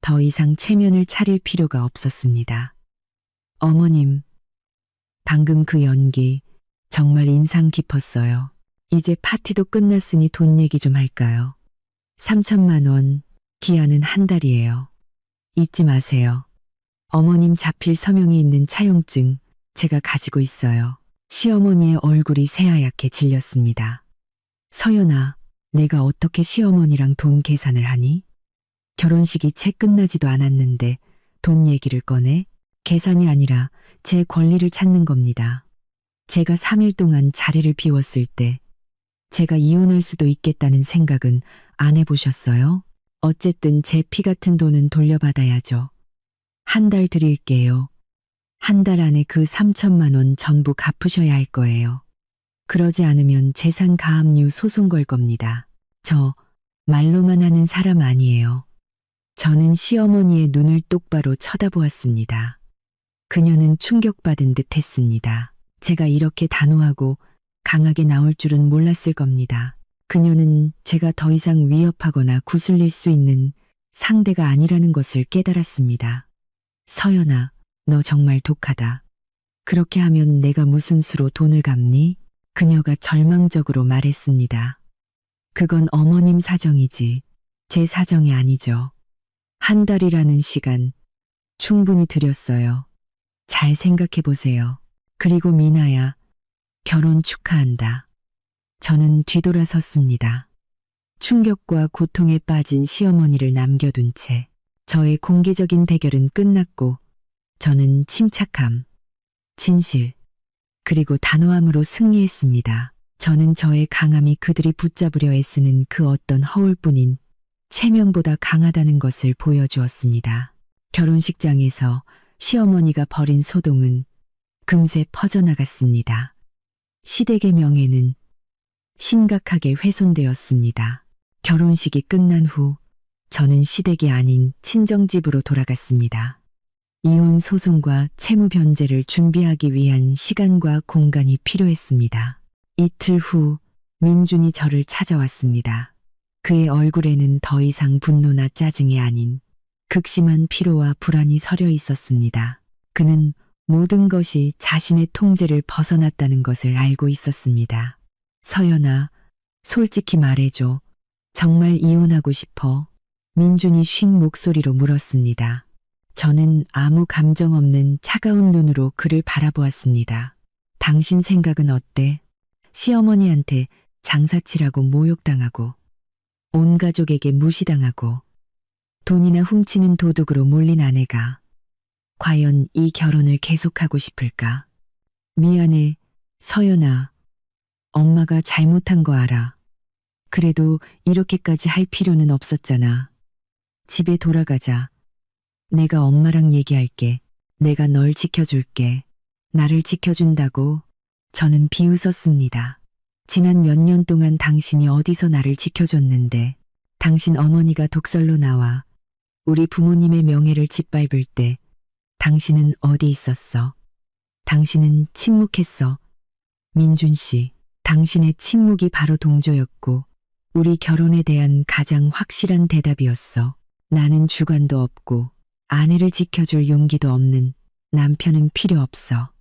더 이상 체면을 차릴 필요가 없었습니다. 어머님, 방금 그 연기 정말 인상 깊었어요. 이제 파티도 끝났으니 돈 얘기 좀 할까요? 3천만 원, 기한은 한 달이에요. 잊지 마세요. 어머님 자필 서명이 있는 차용증 제가 가지고 있어요. 시어머니의 얼굴이 새하얗게 질렸습니다. 서연아, 내가 어떻게 시어머니랑 돈 계산을 하니? 결혼식이 채 끝나지도 않았는데 돈 얘기를 꺼내? 계산이 아니라 제 권리를 찾는 겁니다. 제가 3일 동안 자리를 비웠을 때 제가 이혼할 수도 있겠다는 생각은 안 해보셨어요? 어쨌든 제 피 같은 돈은 돌려받아야죠. 한 달 드릴게요. 한 달 안에 그 3천만 원 전부 갚으셔야 할 거예요. 그러지 않으면 재산 가압류 소송 걸 겁니다. 저 말로만 하는 사람 아니에요. 저는 시어머니의 눈을 똑바로 쳐다보았습니다. 그녀는 충격받은 듯 했습니다. 제가 이렇게 단호하고 강하게 나올 줄은 몰랐을 겁니다. 그녀는 제가 더 이상 위협하거나 구슬릴 수 있는 상대가 아니라는 것을 깨달았습니다. 서연아, 너 정말 독하다. 그렇게 하면 내가 무슨 수로 돈을 갚니? 그녀가 절망적으로 말했습니다. 그건 어머님 사정이지 제 사정이 아니죠. 한 달이라는 시간 충분히 드렸어요. 잘 생각해 보세요. 그리고 미나야, 결혼 축하한다. 저는 뒤돌아섰습니다. 충격과 고통에 빠진 시어머니를 남겨둔 채 저의 공개적인 대결은 끝났고 저는 침착함, 진실, 그리고 단호함으로 승리했습니다. 저는 저의 강함이 그들이 붙잡으려 애쓰는 그 어떤 허울뿐인 체면보다 강하다는 것을 보여주었습니다. 결혼식장에서 시어머니가 벌인 소동은 금세 퍼져나갔습니다. 시댁의 명예는 심각하게 훼손되었습니다. 결혼식이 끝난 후 저는 시댁이 아닌 친정집으로 돌아갔습니다. 이혼 소송과 채무 변제를 준비하기 위한 시간과 공간이 필요했습니다. 이틀 후 민준이 저를 찾아왔습니다. 그의 얼굴에는 더 이상 분노나 짜증이 아닌 극심한 피로와 불안이 서려 있었습니다. 그는 모든 것이 자신의 통제를 벗어났다는 것을 알고 있었습니다. 서연아, 솔직히 말해줘. 정말 이혼하고 싶어? 민준이 쉰 목소리로 물었습니다. 저는 아무 감정 없는 차가운 눈으로 그를 바라보았습니다. 당신 생각은 어때? 시어머니한테 장사치라고 모욕당하고 온 가족에게 무시당하고 돈이나 훔치는 도둑으로 몰린 아내가 과연 이 결혼을 계속하고 싶을까? 미안해, 서연아. 엄마가 잘못한 거 알아. 그래도 이렇게까지 할 필요는 없었잖아. 집에 돌아가자. 내가 엄마랑 얘기할게. 내가 널 지켜줄게. 나를 지켜준다고? 저는 비웃었습니다. 지난 몇 년 동안 당신이 어디서 나를 지켜줬는데, 당신 어머니가 독설로 나와 우리 부모님의 명예를 짓밟을 때 당신은 어디 있었어? 당신은 침묵했어. 민준 씨, 당신의 침묵이 바로 동조였고 우리 결혼에 대한 가장 확실한 대답이었어. 나는 주관도 없고 아내를 지켜줄 용기도 없는 남편은 필요 없어.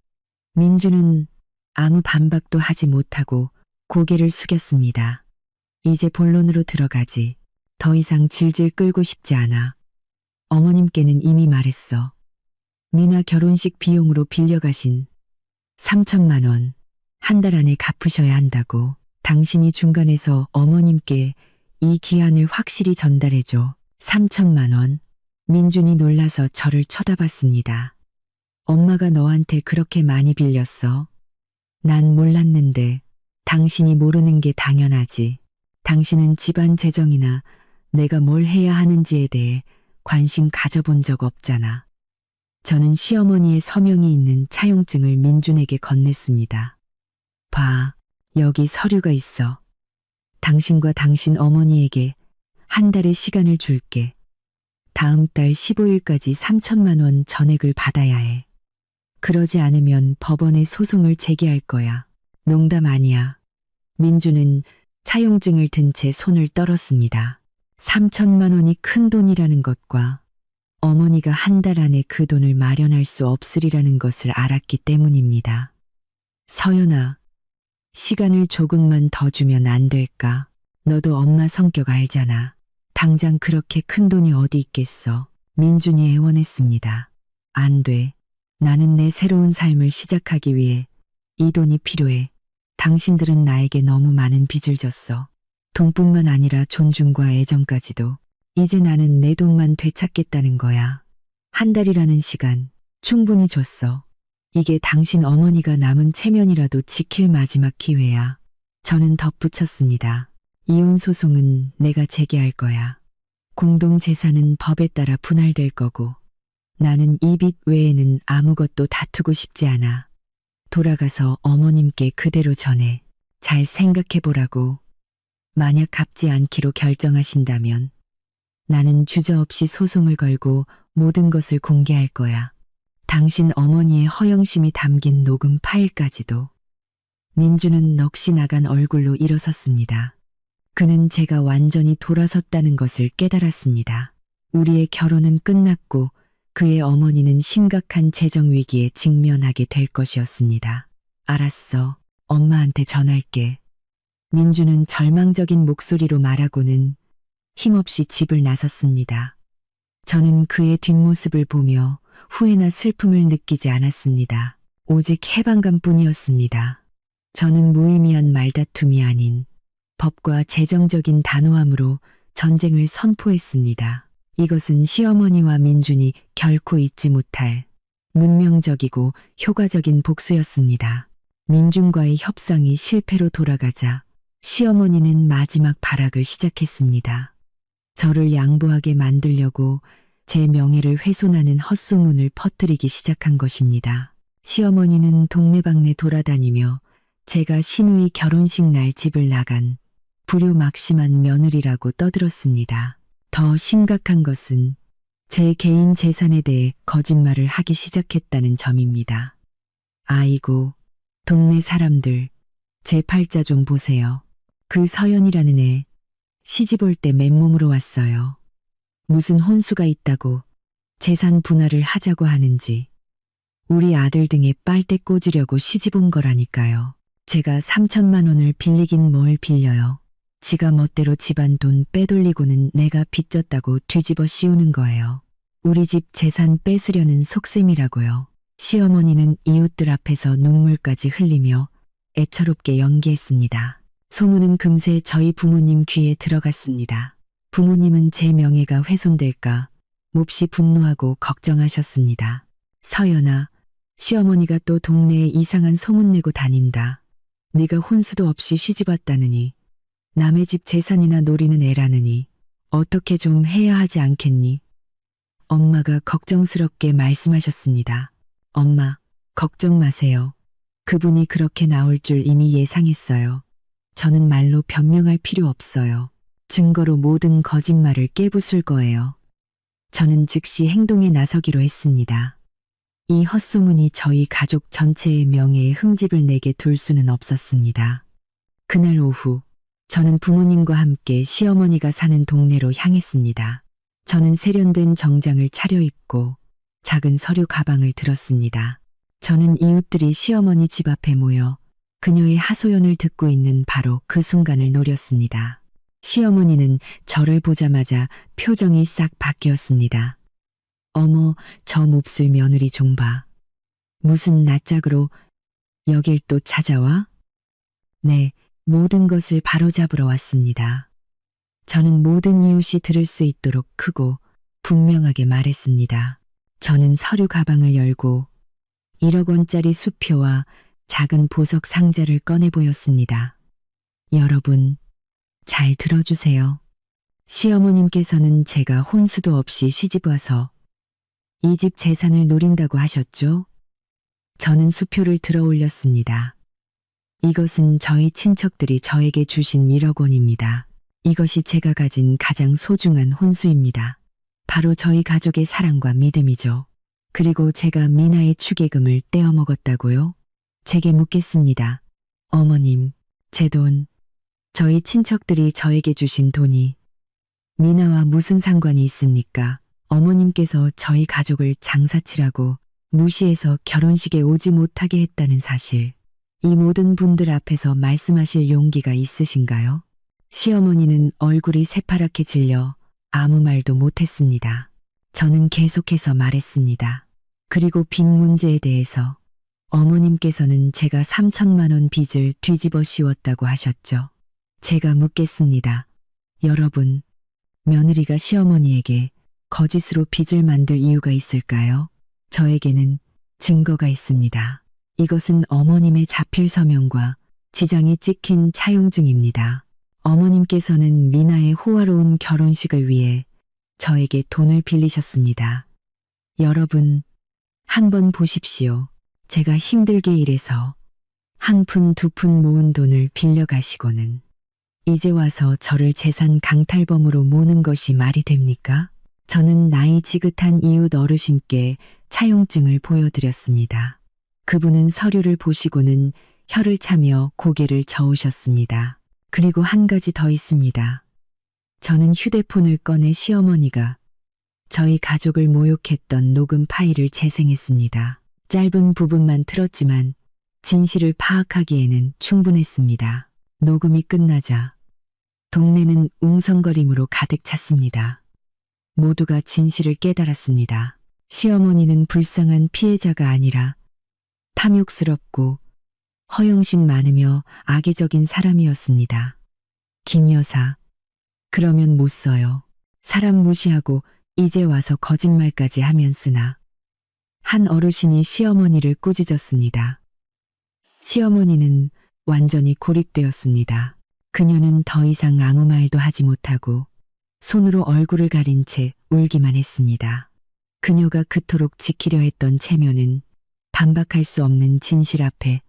민주는 아무 반박도 하지 못하고 고개를 숙였습니다. 이제 본론으로 들어가지. 더 이상 질질 끌고 싶지 않아. 어머님께는 이미 말했어. 미나 결혼식 비용으로 빌려가신 3천만 원, 한 달 안에 갚으셔야 한다고. 당신이 중간에서 어머님께 이 기한을 확실히 전달해줘. 3천만 원. 민준이 놀라서 저를 쳐다봤습니다. 엄마가 너한테 그렇게 많이 빌렸어? 난 몰랐는데. 당신이 모르는 게 당연하지. 당신은 집안 재정이나 내가 뭘 해야 하는지에 대해 관심 가져본 적 없잖아. 저는 시어머니의 서명이 있는 차용증을 민준에게 건넸습니다. 봐, 여기 서류가 있어. 당신과 당신 어머니에게 한 달의 시간을 줄게. 다음 달 15일까지 3천만 원 전액을 받아야 해. 그러지 않으면 법원에 소송을 제기할 거야. 농담 아니야. 민주는 차용증을 든 채 손을 떨었습니다. 3천만 원이 큰 돈이라는 것과 어머니가 한 달 안에 그 돈을 마련할 수 없으리라는 것을 알았기 때문입니다. 서연아, 시간을 조금만 더 주면 안 될까? 너도 엄마 성격 알잖아. 당장 그렇게 큰 돈이 어디 있겠어. 민준이 애원했습니다. 안 돼. 나는 내 새로운 삶을 시작하기 위해 이 돈이 필요해. 당신들은 나에게 너무 많은 빚을 졌어. 돈뿐만 아니라 존중과 애정까지도. 이제 나는 내 돈만 되찾겠다는 거야. 한 달이라는 시간 충분히 줬어. 이게 당신 어머니가 남은 체면이라도 지킬 마지막 기회야. 저는 덧붙였습니다. 이혼 소송은 내가 제기할 거야. 공동 재산은 법에 따라 분할될 거고 나는 이 빚 외에는 아무것도 다투고 싶지 않아. 돌아가서 어머님께 그대로 전해. 잘 생각해보라고. 만약 갚지 않기로 결정하신다면 나는 주저없이 소송을 걸고 모든 것을 공개할 거야. 당신 어머니의 허영심이 담긴 녹음 파일까지도. 민주는 넋이 나간 얼굴로 일어섰습니다. 그는 제가 완전히 돌아섰다는 것을 깨달았습니다. 우리의 결혼은 끝났고 그의 어머니는 심각한 재정 위기에 직면하게 될 것이었습니다. 알았어. 엄마한테 전할게. 민주는 절망적인 목소리로 말하고는 힘없이 집을 나섰습니다. 저는 그의 뒷모습을 보며 후회나 슬픔을 느끼지 않았습니다. 오직 해방감뿐이었습니다. 저는 무의미한 말다툼이 아닌 법과 재정적인 단호함으로 전쟁을 선포했습니다. 이것은 시어머니와 민준이 결코 잊지 못할 문명적이고 효과적인 복수였습니다. 민준과의 협상이 실패로 돌아가자 시어머니는 마지막 발악을 시작했습니다. 저를 양보하게 만들려고 제 명예를 훼손하는 헛소문을 퍼뜨리기 시작한 것입니다. 시어머니는 동네방네 돌아다니며 제가 시누이 결혼식 날 집을 나간 불효막심한 며느리라고 떠들었습니다. 더 심각한 것은 제 개인 재산에 대해 거짓말을 하기 시작했다는 점입니다. 아이고, 동네 사람들, 제 팔자 좀 보세요. 그 서연이라는 애, 시집 올 때 맨몸으로 왔어요. 무슨 혼수가 있다고 재산 분할을 하자고 하는지. 우리 아들 등에 빨대 꽂으려고 시집 온 거라니까요. 제가 3천만 원을 빌리긴 뭘 빌려요. 지가 멋대로 집안 돈 빼돌리고는 내가 빚졌다고 뒤집어 씌우는 거예요. 우리 집 재산 뺏으려는 속셈이라고요. 시어머니는 이웃들 앞에서 눈물까지 흘리며 애처롭게 연기했습니다. 소문은 금세 저희 부모님 귀에 들어갔습니다. 부모님은 제 명예가 훼손될까 몹시 분노하고 걱정하셨습니다. 서연아, 시어머니가 또 동네에 이상한 소문내고 다닌다. 네가 혼수도 없이 시집왔다느니 남의 집 재산이나 노리는 애라느니 어떻게 좀 해야 하지 않겠니? 엄마가 걱정스럽게 말씀하셨습니다. 엄마, 걱정 마세요. 그분이 그렇게 나올 줄 이미 예상했어요. 저는 말로 변명할 필요 없어요. 증거로 모든 거짓말을 깨부술 거예요. 저는 즉시 행동에 나서기로 했습니다. 이 헛소문이 저희 가족 전체의 명예에 흠집을 내게 둘 수는 없었습니다. 그날 오후, 저는 부모님과 함께 시어머니가 사는 동네로 향했습니다. 저는 세련된 정장을 차려입고 작은 서류 가방을 들었습니다. 저는 이웃들이 시어머니 집 앞에 모여 그녀의 하소연을 듣고 있는 바로 그 순간을 노렸습니다. 시어머니는 저를 보자마자 표정이 싹 바뀌었습니다. 어머, 저 몹쓸 며느리 좀 봐. 무슨 낯짝으로 여길 또 찾아와? 네, 모든 것을 바로잡으러 왔습니다. 저는 모든 이웃이 들을 수 있도록 크고 분명하게 말했습니다. 저는 서류 가방을 열고 1억 원짜리 수표와 작은 보석 상자를 꺼내 보였습니다. 여러분, 잘 들어주세요. 시어머님께서는 제가 혼수도 없이 시집와서 이 집 재산을 노린다고 하셨죠? 저는 수표를 들어 올렸습니다. 이것은 저희 친척들이 저에게 주신 1억 원입니다. 이것이 제가 가진 가장 소중한 혼수입니다. 바로 저희 가족의 사랑과 믿음이죠. 그리고 제가 미나의 축의금을 떼어 먹었다고요? 제게 묻겠습니다. 어머님, 제 돈, 저희 친척들이 저에게 주신 돈이 미나와 무슨 상관이 있습니까? 어머님께서 저희 가족을 장사치라고 무시해서 결혼식에 오지 못하게 했다는 사실, 이 모든 분들 앞에서 말씀하실 용기가 있으신가요? 시어머니는 얼굴이 새파랗게 질려 아무 말도 못했습니다. 저는 계속해서 말했습니다. 그리고 빚 문제에 대해서 어머님께서는 제가 3천만 원 빚을 뒤집어 씌웠다고 하셨죠. 제가 묻겠습니다. 여러분, 며느리가 시어머니에게 거짓으로 빚을 만들 이유가 있을까요? 저에게는 증거가 있습니다. 이것은 어머님의 자필 서명과 지장이 찍힌 차용증입니다. 어머님께서는 미나의 호화로운 결혼식을 위해 저에게 돈을 빌리셨습니다. 여러분, 한번 보십시오. 제가 힘들게 일해서 한 푼 두 푼 모은 돈을 빌려가시고는 이제 와서 저를 재산 강탈범으로 모는 것이 말이 됩니까? 저는 나이 지긋한 이웃 어르신께 차용증을 보여드렸습니다. 그분은 서류를 보시고는 혀를 차며 고개를 저으셨습니다. 그리고 한 가지 더 있습니다. 저는 휴대폰을 꺼내 시어머니가 저희 가족을 모욕했던 녹음 파일을 재생했습니다. 짧은 부분만 틀었지만 진실을 파악하기에는 충분했습니다. 녹음이 끝나자 동네는 웅성거림으로 가득 찼습니다. 모두가 진실을 깨달았습니다. 시어머니는 불쌍한 피해자가 아니라 탐욕스럽고 허영심 많으며 악의적인 사람이었습니다. 김 여사, 그러면 못 써요. 사람 무시하고 이제 와서 거짓말까지 하면 쓰나. 한 어르신이 시어머니를 꾸짖었습니다. 시어머니는 완전히 고립되었습니다. 그녀는 더 이상 아무 말도 하지 못하고 손으로 얼굴을 가린 채 울기만 했습니다. 그녀가 그토록 지키려 했던 체면은 반박할 수 없는 진실 앞에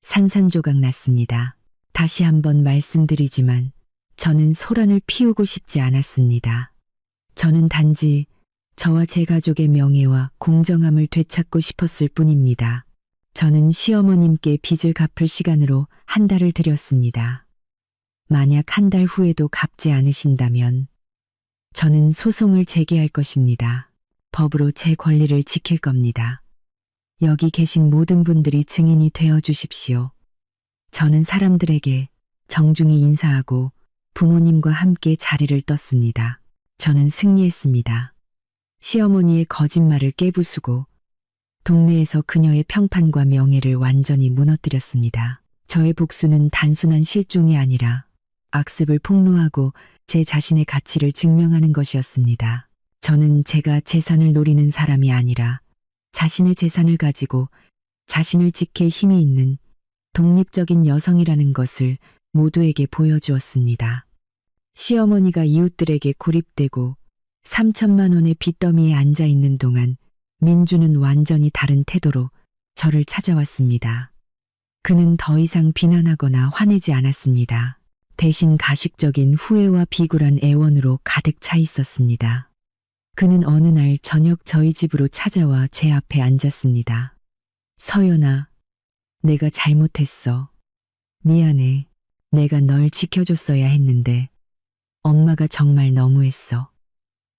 산산조각 났습니다. 다시 한번 말씀드리지만 저는 소란을 피우고 싶지 않았습니다. 저는 단지 저와 제 가족의 명예와 공정함을 되찾고 싶었을 뿐입니다. 저는 시어머님께 빚을 갚을 시간으로 한 달을 드렸습니다. 만약 한 달 후에도 갚지 않으신다면 저는 소송을 제기할 것입니다. 법으로 제 권리를 지킬 겁니다. 여기 계신 모든 분들이 증인이 되어 주십시오. 저는 사람들에게 정중히 인사하고 부모님과 함께 자리를 떴습니다. 저는 승리했습니다. 시어머니의 거짓말을 깨부수고 동네에서 그녀의 평판과 명예를 완전히 무너뜨렸습니다. 저의 복수는 단순한 실종이 아니라 악습을 폭로하고 제 자신의 가치를 증명하는 것이었습니다. 저는 제가 재산을 노리는 사람이 아니라 자신의 재산을 가지고 자신을 지킬 힘이 있는 독립적인 여성이라는 것을 모두에게 보여주었습니다. 시어머니가 이웃들에게 고립되고 3천만 원의 빚더미에 앉아 있는 동안 민주는 완전히 다른 태도로 저를 찾아왔습니다. 그는 더 이상 비난하거나 화내지 않았습니다. 대신 가식적인 후회와 비굴한 애원으로 가득 차 있었습니다. 그는 어느 날 저녁 저희 집으로 찾아와 제 앞에 앉았습니다. 서연아, 내가 잘못했어. 미안해. 내가 널 지켜줬어야 했는데 엄마가 정말 너무했어.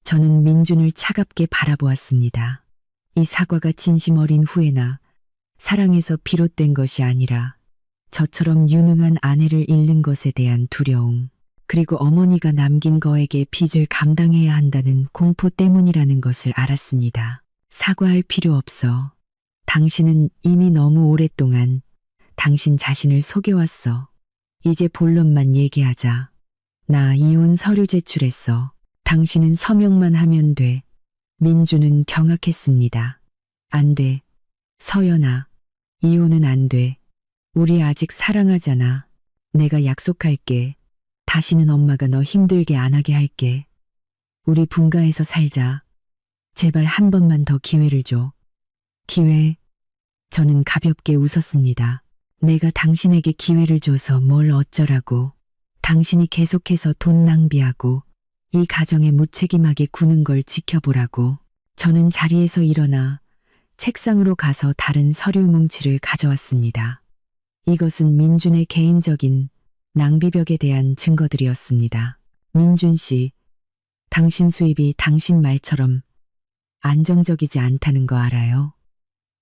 저는 민준을 차갑게 바라보았습니다. 이 사과가 진심 어린 후회나 사랑에서 비롯된 것이 아니라 저처럼 유능한 아내를 잃는 것에 대한 두려움, 그리고 어머니가 남긴 거에게 빚을 감당해야 한다는 공포 때문이라는 것을 알았습니다. 사과할 필요 없어. 당신은 이미 너무 오랫동안 당신 자신을 속여왔어. 이제 본론만 얘기하자. 나 이혼 서류 제출했어. 당신은 서명만 하면 돼. 민주는 경악했습니다. 안 돼. 서연아, 이혼은 안 돼. 우리 아직 사랑하잖아. 내가 약속할게. 다시는 엄마가 너 힘들게 안 하게 할게. 우리 분가해서 살자. 제발 한 번만 더 기회를 줘. 기회? 저는 가볍게 웃었습니다. 내가 당신에게 기회를 줘서 뭘 어쩌라고. 당신이 계속해서 돈 낭비하고 이 가정에 무책임하게 구는 걸 지켜보라고. 저는 자리에서 일어나 책상으로 가서 다른 서류 뭉치를 가져왔습니다. 이것은 민준의 개인적인 낭비벽에 대한 증거들이었습니다. 민준 씨, 당신 수입이 당신 말처럼 안정적이지 않다는 거 알아요?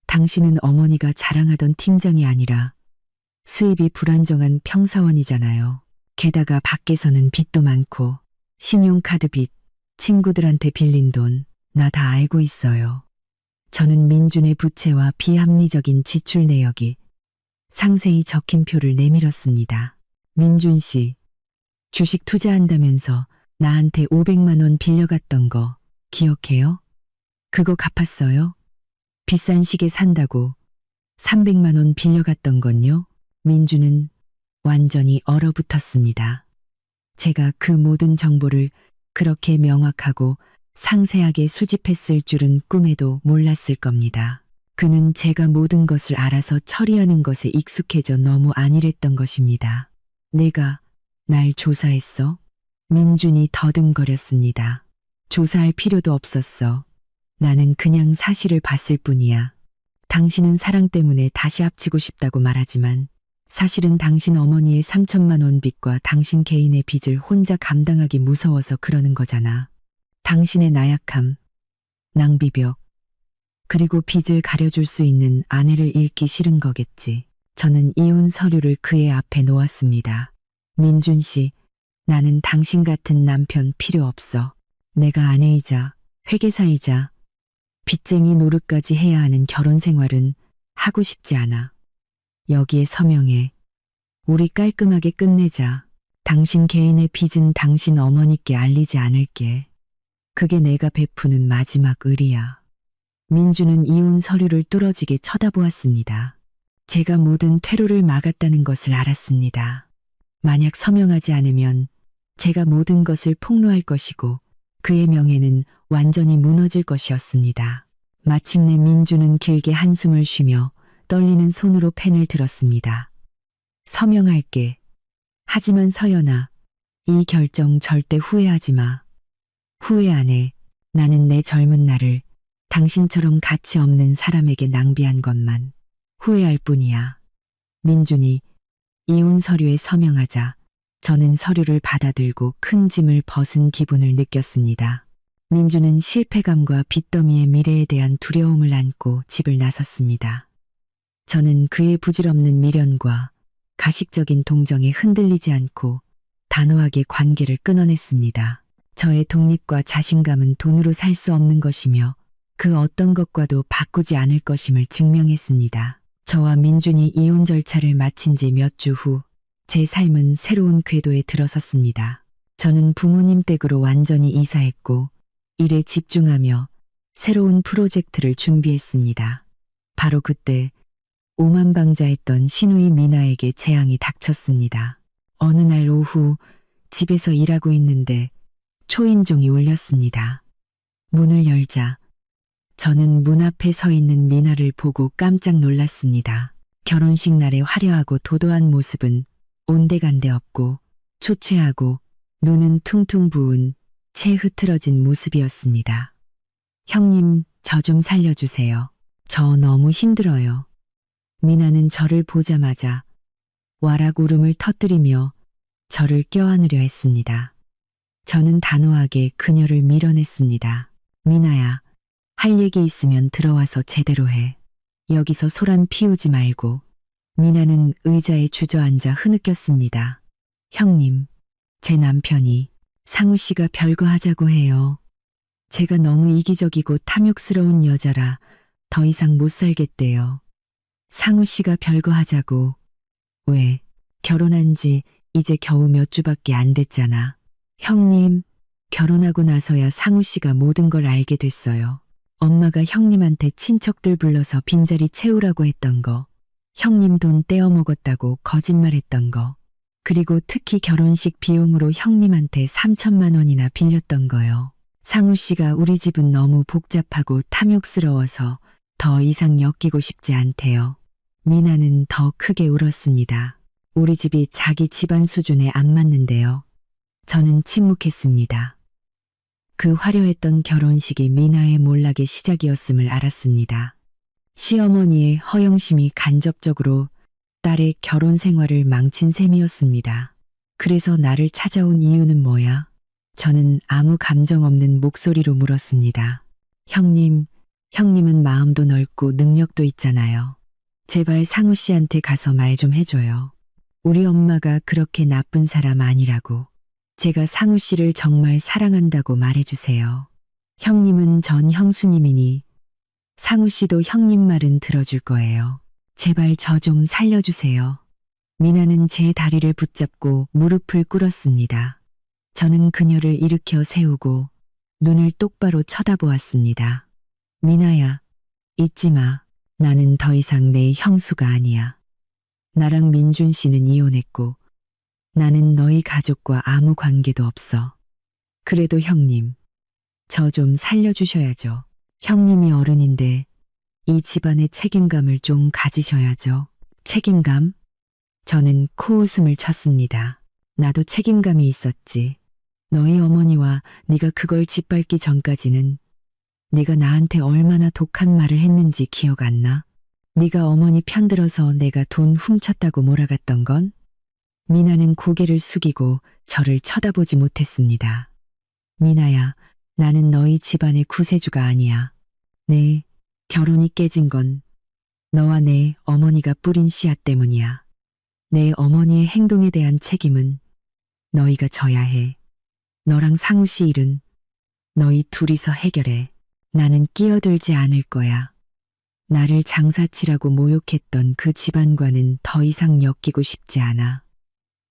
당신은 어머니가 자랑하던 팀장이 아니라 수입이 불안정한 평사원이잖아요. 게다가 밖에서는 빚도 많고 신용카드 빚, 친구들한테 빌린 돈, 나 다 알고 있어요. 저는 민준의 부채와 비합리적인 지출 내역이 상세히 적힌 표를 내밀었습니다. 민준 씨, 주식 투자한다면서 나한테 500만 원 빌려갔던 거 기억해요? 그거 갚았어요? 비싼 시계 산다고 300만 원 빌려갔던 건요? 민주는 완전히 얼어붙었습니다. 제가 그 모든 정보를 그렇게 명확하고 상세하게 수집했을 줄은 꿈에도 몰랐을 겁니다. 그는 제가 모든 것을 알아서 처리하는 것에 익숙해져 너무 안일했던 것입니다. 내가 날 조사했어? 민준이 더듬거렸습니다. 조사할 필요도 없었어. 나는 그냥 사실을 봤을 뿐이야. 당신은 사랑 때문에 다시 합치고 싶다고 말하지만 사실은 당신 어머니의 3천만 원 빚과 당신 개인의 빚을 혼자 감당하기 무서워서 그러는 거잖아. 당신의 나약함, 낭비벽, 그리고 빚을 가려줄 수 있는 아내를 잃기 싫은 거겠지. 저는 이혼 서류를 그의 앞에 놓았습니다. 민준 씨, 나는 당신 같은 남편 필요 없어. 내가 아내이자 회계사이자 빚쟁이 노릇까지 해야 하는 결혼 생활은 하고 싶지 않아. 여기에 서명해. 우리 깔끔하게 끝내자. 당신 개인의 빚은 당신 어머니께 알리지 않을게. 그게 내가 베푸는 마지막 의리야. 민주는 이혼 서류를 뚫어지게 쳐다보았습니다. 제가 모든 퇴로를 막았다는 것을 알았습니다. 만약 서명하지 않으면 제가 모든 것을 폭로할 것이고 그의 명예는 완전히 무너질 것이었습니다. 마침내 민주는 길게 한숨을 쉬며 떨리는 손으로 펜을 들었습니다. 서명할게. 하지만 서연아, 이 결정 절대 후회하지 마. 후회 안 해. 나는 내 젊은 날을 당신처럼 가치 없는 사람에게 낭비한 것만 후회할 뿐이야. 민준이 이혼 서류에 서명하자 저는 서류를 받아들고 큰 짐을 벗은 기분을 느꼈습니다. 민주는 실패감과 빚더미의 미래에 대한 두려움을 안고 집을 나섰습니다. 저는 그의 부질없는 미련과 가식적인 동정에 흔들리지 않고 단호하게 관계를 끊어냈습니다. 저의 독립과 자신감은 돈으로 살 수 없는 것이며 그 어떤 것과도 바꾸지 않을 것임을 증명했습니다. 저와 민준이 이혼 절차를 마친 지 몇 주 후 제 삶은 새로운 궤도에 들어섰습니다. 저는 부모님 댁으로 완전히 이사했고 일에 집중하며 새로운 프로젝트를 준비했습니다. 바로 그때 오만방자했던 시누이 미나에게 재앙이 닥쳤습니다. 어느 날 오후 집에서 일하고 있는데 초인종이 울렸습니다. 문을 열자 저는 문 앞에 서 있는 미나를 보고 깜짝 놀랐습니다. 결혼식 날의 화려하고 도도한 모습은 온데간데 없고 초췌하고 눈은 퉁퉁 부은 채 흐트러진 모습이었습니다. 형님, 저 좀 살려주세요. 저 너무 힘들어요. 미나는 저를 보자마자 와락 울음을 터뜨리며 저를 껴안으려 했습니다. 저는 단호하게 그녀를 밀어냈습니다. 미나야, 할 얘기 있으면 들어와서 제대로 해. 여기서 소란 피우지 말고. 미나는 의자에 주저앉아 흐느꼈습니다. 형님, 제 남편이 상우 씨가 별거 하자고 해요. 제가 너무 이기적이고 탐욕스러운 여자라 더 이상 못 살겠대요. 상우 씨가 별거 하자고. 왜? 결혼한 지 이제 겨우 몇 주밖에 안 됐잖아. 형님, 결혼하고 나서야 상우 씨가 모든 걸 알게 됐어요. 엄마가 형님한테 친척들 불러서 빈자리 채우라고 했던 거, 형님 돈 떼어 먹었다고 거짓말했던 거, 그리고 특히 결혼식 비용으로 형님한테 3천만 원이나 빌렸던 거요. 상우 씨가 우리 집은 너무 복잡하고 탐욕스러워서 더 이상 엮이고 싶지 않대요. 미나는 더 크게 울었습니다. 우리 집이 자기 집안 수준에 안 맞는데요. 저는 침묵했습니다. 그 화려했던 결혼식이 미나의 몰락의 시작이었음을 알았습니다. 시어머니의 허영심이 간접적으로 딸의 결혼 생활을 망친 셈이었습니다. 그래서 나를 찾아온 이유는 뭐야? 저는 아무 감정 없는 목소리로 물었습니다. 형님, 형님은 마음도 넓고 능력도 있잖아요. 제발 상우 씨한테 가서 말 좀 해줘요. 우리 엄마가 그렇게 나쁜 사람 아니라고. 제가 상우 씨를 정말 사랑한다고 말해주세요. 형님은 전 형수님이니 상우 씨도 형님 말은 들어줄 거예요. 제발 저 좀 살려주세요. 미나는 제 다리를 붙잡고 무릎을 꿇었습니다. 저는 그녀를 일으켜 세우고 눈을 똑바로 쳐다보았습니다. 미나야, 잊지 마. 나는 더 이상 내 형수가 아니야. 나랑 민준 씨는 이혼했고 나는 너희 가족과 아무 관계도 없어. 그래도 형님, 저 좀 살려주셔야죠. 형님이 어른인데 이 집안의 책임감을 좀 가지셔야죠. 책임감? 저는 코웃음을 쳤습니다. 나도 책임감이 있었지. 너희 어머니와 네가 그걸 짓밟기 전까지는 네가 나한테 얼마나 독한 말을 했는지 기억 안 나? 네가 어머니 편들어서 내가 돈 훔쳤다고 몰아갔던 건? 미나는 고개를 숙이고 저를 쳐다보지 못했습니다. 미나야, 나는 너희 집안의 구세주가 아니야. 네, 결혼이 깨진 건 너와 내 어머니가 뿌린 씨앗 때문이야. 내 어머니의 행동에 대한 책임은 너희가 져야 해. 너랑 상우 씨 일은 너희 둘이서 해결해. 나는 끼어들지 않을 거야. 나를 장사치라고 모욕했던 그 집안과는 더 이상 엮이고 싶지 않아.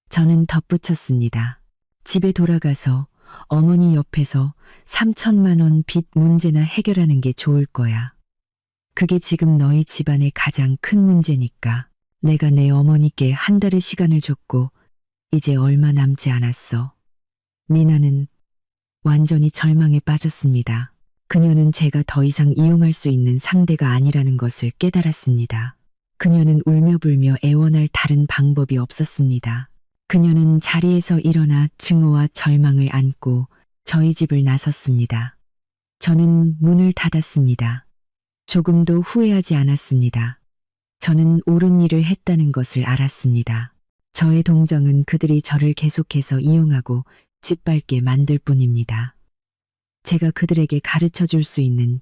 저는 덧붙였습니다. 집에 돌아가서 어머니 옆에서 3천만 원 빚 문제나 해결하는 게 좋을 거야. 그게 지금 너희 집안의 가장 큰 문제니까. 내가 내 어머니께 한 달의 시간을 줬고 이제 얼마 남지 않았어. 미나는 완전히 절망에 빠졌습니다. 그녀는 제가 더 이상 이용할 수 있는 상대가 아니라는 것을 깨달았습니다. 그녀는 울며 불며 애원할 다른 방법이 없었습니다. 그녀는 자리에서 일어나 증오와 절망을 안고 저희 집을 나섰습니다. 저는 문을 닫았습니다. 조금도 후회하지 않았습니다. 저는 옳은 일을 했다는 것을 알았습니다. 저의 동정은 그들이 저를 계속해서 이용하고 짓밟게 만들 뿐입니다. 제가 그들에게 가르쳐 줄 수 있는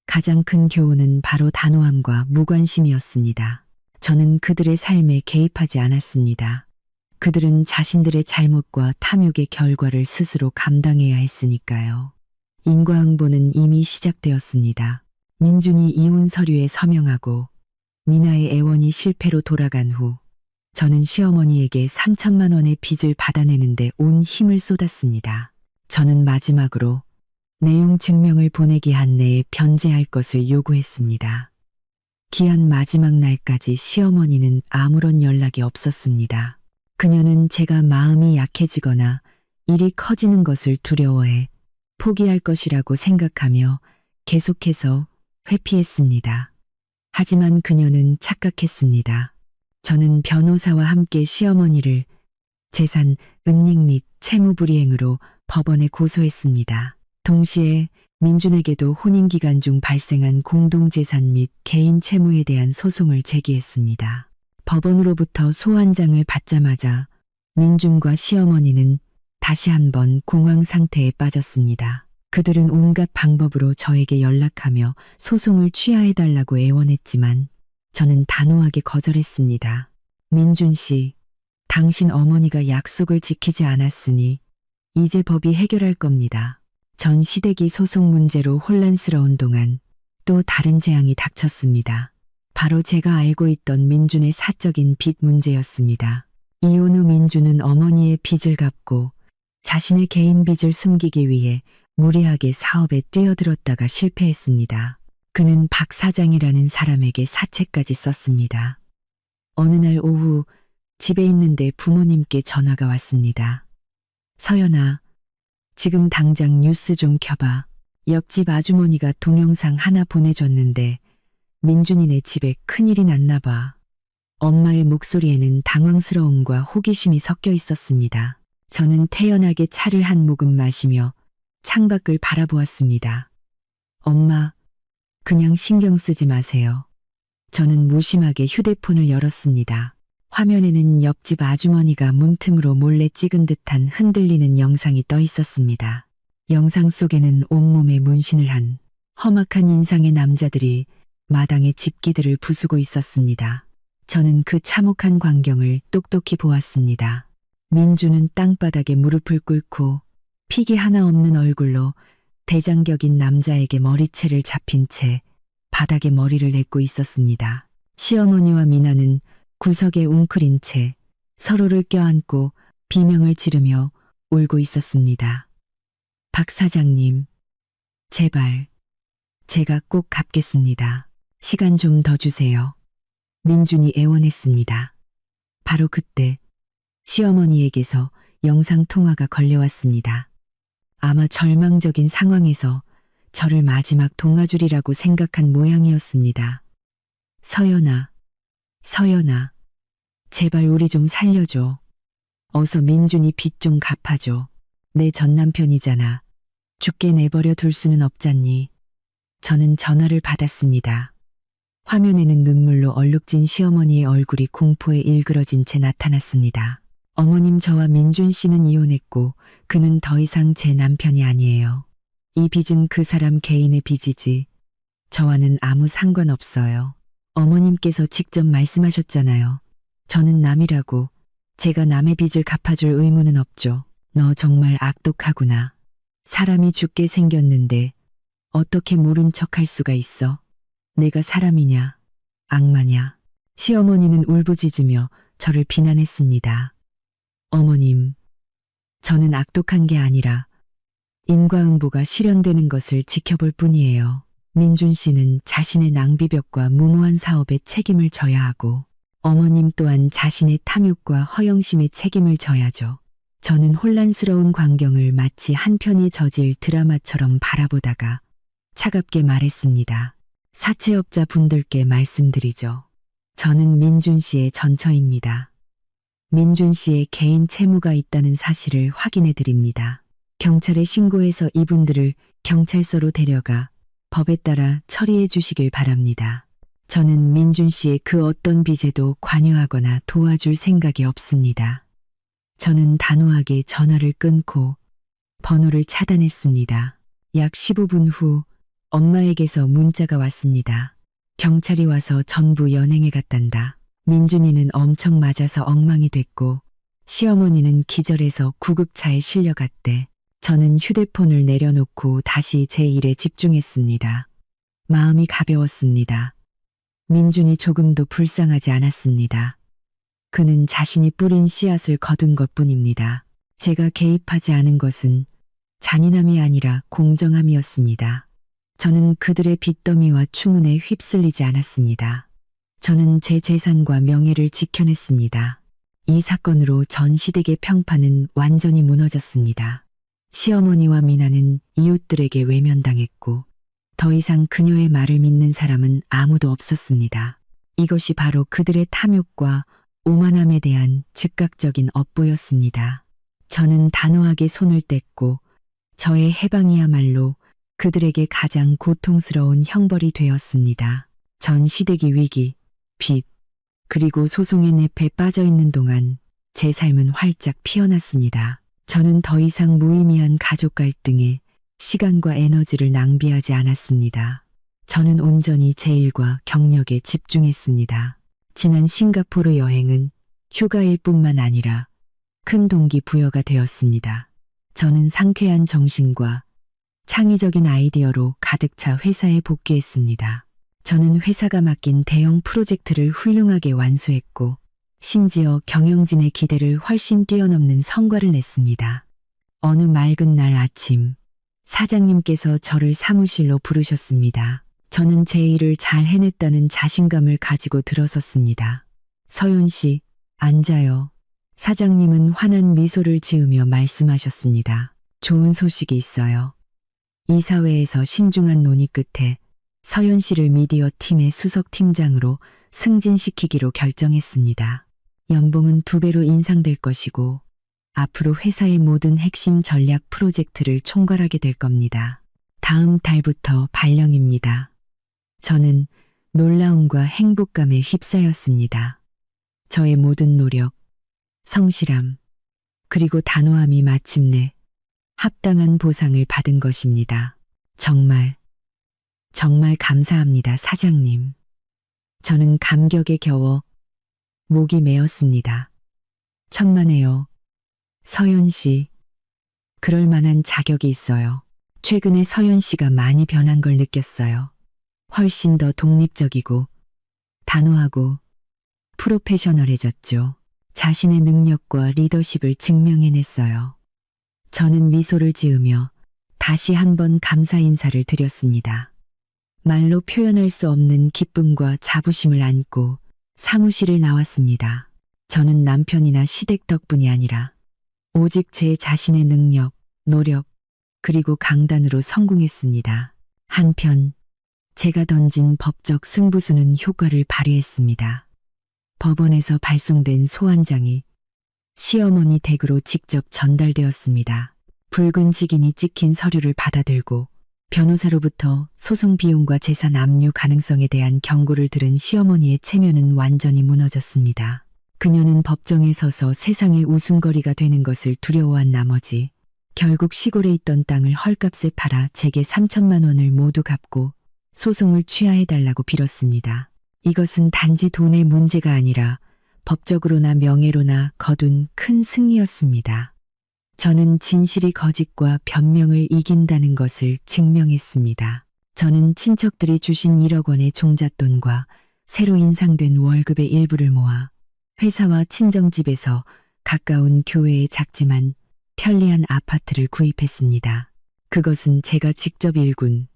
가장 큰 교훈은 바로 단호함과 무관심이었습니다. 저는 그들의 삶에 개입하지 않았습니다. 그들은 자신들의 잘못과 탐욕의 결과를 스스로 감당해야 했으니까요. 인과응보는 이미 시작되었습니다. 민준이 이혼 서류에 서명하고 미나의 애원이 실패로 돌아간 후 저는 시어머니에게 3천만 원의 빚을 받아내는데 온 힘을 쏟았습니다. 저는 마지막으로 내용 증명을 보내기 한 내에 변제할 것을 요구했습니다. 기한 마지막 날까지 시어머니는 아무런 연락이 없었습니다. 그녀는 제가 마음이 약해지거나 일이 커지는 것을 두려워해 포기할 것이라고 생각하며 계속해서 회피했습니다. 하지만 그녀는 착각했습니다. 저는 변호사와 함께 시어머니를 재산, 은닉 및 채무불이행으로 법원에 고소했습니다. 동시에 민준에게도 혼인기간 중 발생한 공동재산 및 개인 채무에 대한 소송을 제기했습니다. 법원으로부터 소환장을 받자마자 민준과 시어머니는 다시 한번 공황 상태에 빠졌습니다. 그들은 온갖 방법으로 저에게 연락하며 소송을 취하해달라고 애원했지만 저는 단호하게 거절했습니다. 민준 씨, 당신 어머니가 약속을 지키지 않았으니 이제 법이 해결할 겁니다. 전 시댁이 소송 문제로 혼란스러운 동안 또 다른 재앙이 닥쳤습니다. 바로 제가 알고 있던 민준의 사적인 빚 문제였습니다. 이혼 후 민준은 어머니의 빚을 갚고 자신의 개인 빚을 숨기기 위해 무리하게 사업에 뛰어들었다가 실패했습니다. 그는 박 사장이라는 사람에게 사채까지 썼습니다. 어느 날 오후 집에 있는데 부모님께 전화가 왔습니다. 서연아, 지금 당장 뉴스 좀 켜봐. 옆집 아주머니가 동영상 하나 보내줬는데 민준이네 집에 큰일이 났나 봐. 엄마의 목소리에는 당황스러움과 호기심이 섞여 있었습니다. 저는 태연하게 차를 한 모금 마시며 창밖을 바라보았습니다. 엄마, 그냥 신경 쓰지 마세요. 저는 무심하게 휴대폰을 열었습니다. 화면에는 옆집 아주머니가 문틈으로 몰래 찍은 듯한 흔들리는 영상이 떠 있었습니다. 영상 속에는 온몸에 문신을 한 험악한 인상의 남자들이 마당에 집기들을 부수고 있었습니다. 저는 그 참혹한 광경을 똑똑히 보았습니다. 민주는 땅바닥에 무릎을 꿇고 픽이 하나 없는 얼굴로 대장격인 남자에게 머리채를 잡힌 채 바닥에 머리를 냅고 있었습니다. 시어머니와 미나는 구석에 웅크린 채 서로를 껴안고 비명을 지르며 울고 있었습니다. 박 사장님, 제발, 제가 꼭 갚겠습니다. 시간 좀 더 주세요. 민준이 애원했습니다. 바로 그때 시어머니에게서 영상통화가 걸려왔습니다. 아마 절망적인 상황에서 저를 마지막 동아줄이라고 생각한 모양이었습니다. 서연아, 서연아, 제발 우리 좀 살려줘. 어서 민준이 빚 좀 갚아줘. 내 전남편이잖아. 죽게 내버려 둘 수는 없잖니. 저는 전화를 받았습니다. 화면에는 눈물로 얼룩진 시어머니의 얼굴이 공포에 일그러진 채 나타났습니다. 어머님, 저와 민준 씨는 이혼했고 그는 더 이상 제 남편이 아니에요. 이 빚은 그 사람 개인의 빚이지 저와는 아무 상관없어요. 어머님께서 직접 말씀하셨잖아요. 저는 남이라고 제가 남의 빚을 갚아줄 의무는 없죠. 너 정말 악독하구나. 사람이 죽게 생겼는데 어떻게 모른 척할 수가 있어? 내가 사람이냐, 악마냐. 시어머니는 울부짖으며 저를 비난했습니다. 어머님, 저는 악독한 게 아니라 인과응보가 실현되는 것을 지켜볼 뿐이에요. 민준 씨는 자신의 낭비벽과 무모한 사업에 책임을 져야 하고 어머님 또한 자신의 탐욕과 허영심에 책임을 져야죠. 저는 혼란스러운 광경을 마치 한 편이 저질 드라마처럼 바라보다가 차갑게 말했습니다. 사채업자 분들께 말씀드리죠. 저는 민준 씨의 전처입니다. 민준 씨의 개인 채무가 있다는 사실을 확인해 드립니다. 경찰에 신고해서 이분들을 경찰서로 데려가 법에 따라 처리해 주시길 바랍니다. 저는 민준 씨의 그 어떤 빚에도 관여하거나 도와줄 생각이 없습니다. 저는 단호하게 전화를 끊고 번호를 차단했습니다. 약 15분 후 엄마에게서 문자가 왔습니다. 경찰이 와서 전부 연행해 갔단다. 민준이는 엄청 맞아서 엉망이 됐고 시어머니는 기절해서 구급차에 실려갔대. 저는 휴대폰을 내려놓고 다시 제 일에 집중했습니다. 마음이 가벼웠습니다. 민준이 조금도 불쌍하지 않았습니다. 그는 자신이 뿌린 씨앗을 거둔 것뿐입니다. 제가 개입하지 않은 것은 잔인함이 아니라 공정함이었습니다. 저는 그들의 빚더미와 추문에 휩쓸리지 않았습니다. 저는 제 재산과 명예를 지켜냈습니다. 이 사건으로 전 시댁의 평판은 완전히 무너졌습니다. 시어머니와 미나는 이웃들에게 외면당했고 더 이상 그녀의 말을 믿는 사람은 아무도 없었습니다. 이것이 바로 그들의 탐욕과 오만함에 대한 즉각적인 업보였습니다. 저는 단호하게 손을 뗐고 저의 해방이야말로 그들에게 가장 고통스러운 형벌이 되었습니다. 전 시댁이 위기, 빚, 그리고 소송의 늪에 빠져 있는 동안 제 삶은 활짝 피어났습니다. 저는 더 이상 무의미한 가족 갈등에 시간과 에너지를 낭비하지 않았습니다. 저는 온전히 제 일과 경력에 집중했습니다. 지난 싱가포르 여행은 휴가일 뿐만 아니라 큰 동기부여가 되었습니다. 저는 상쾌한 정신과 창의적인 아이디어로 가득 차 회사에 복귀했습니다. 저는 회사가 맡긴 대형 프로젝트를 훌륭하게 완수했고 심지어 경영진의 기대를 훨씬 뛰어넘는 성과를 냈습니다. 어느 맑은 날 아침 사장님께서 저를 사무실로 부르셨습니다. 저는 제 일을 잘 해냈다는 자신감을 가지고 들어섰습니다. 서연 씨, 앉아요. 사장님은 환한 미소를 지으며 말씀하셨습니다. 좋은 소식이 있어요. 이사회에서 신중한 논의 끝에 서연 씨를 미디어 팀의 수석 팀장으로 승진시키기로 결정했습니다. 연봉은 2배로 인상될 것이고 앞으로 회사의 모든 핵심 전략 프로젝트를 총괄하게 될 겁니다. 다음 달부터 발령입니다. 저는 놀라움과 행복감에 휩싸였습니다. 저의 모든 노력, 성실함, 그리고 단호함이 마침내 합당한 보상을 받은 것입니다. 정말 감사합니다, 사장님. 저는 감격에 겨워 목이 메었습니다. 천만에요. 서연 씨, 그럴 만한 자격이 있어요. 최근에 서연 씨가 많이 변한 걸 느꼈어요. 훨씬 더 독립적이고 단호하고 프로페셔널해졌죠. 자신의 능력과 리더십을 증명해냈어요. 저는 미소를 지으며 다시 한번 감사 인사를 드렸습니다. 말로 표현할 수 없는 기쁨과 자부심을 안고 사무실을 나왔습니다. 저는 남편이나 시댁 덕분이 아니라 오직 제 자신의 능력, 노력, 그리고 강단으로 성공했습니다. 한편 제가 던진 법적 승부수는 효과를 발휘했습니다. 법원에서 발송된 소환장이 시어머니 댁으로 직접 전달되었습니다. 붉은 직인이 찍힌 서류를 받아들고 변호사로부터 소송 비용과 재산 압류 가능성에 대한 경고를 들은 시어머니의 체면은 완전히 무너졌습니다. 그녀는 법정에 서서 세상의 웃음거리가 되는 것을 두려워한 나머지 결국 시골에 있던 땅을 헐값에 팔아 제게 3천만 원을 모두 갚고 소송을 취하해달라고 빌었습니다. 이것은 단지 돈의 문제가 아니라 법적으로나 명예로나 거둔 큰 승리였습니다. 저는 진실이 거짓과 변명을 이긴다는 것을 증명했습니다. 저는 친척들이 주신 1억 원의 종잣돈과 새로 인상된 월급의 일부를 모아 회사와 친정집에서 가까운 교외의 작지만 편리한 아파트를 구입했습니다. 그것은 제가 직접 일군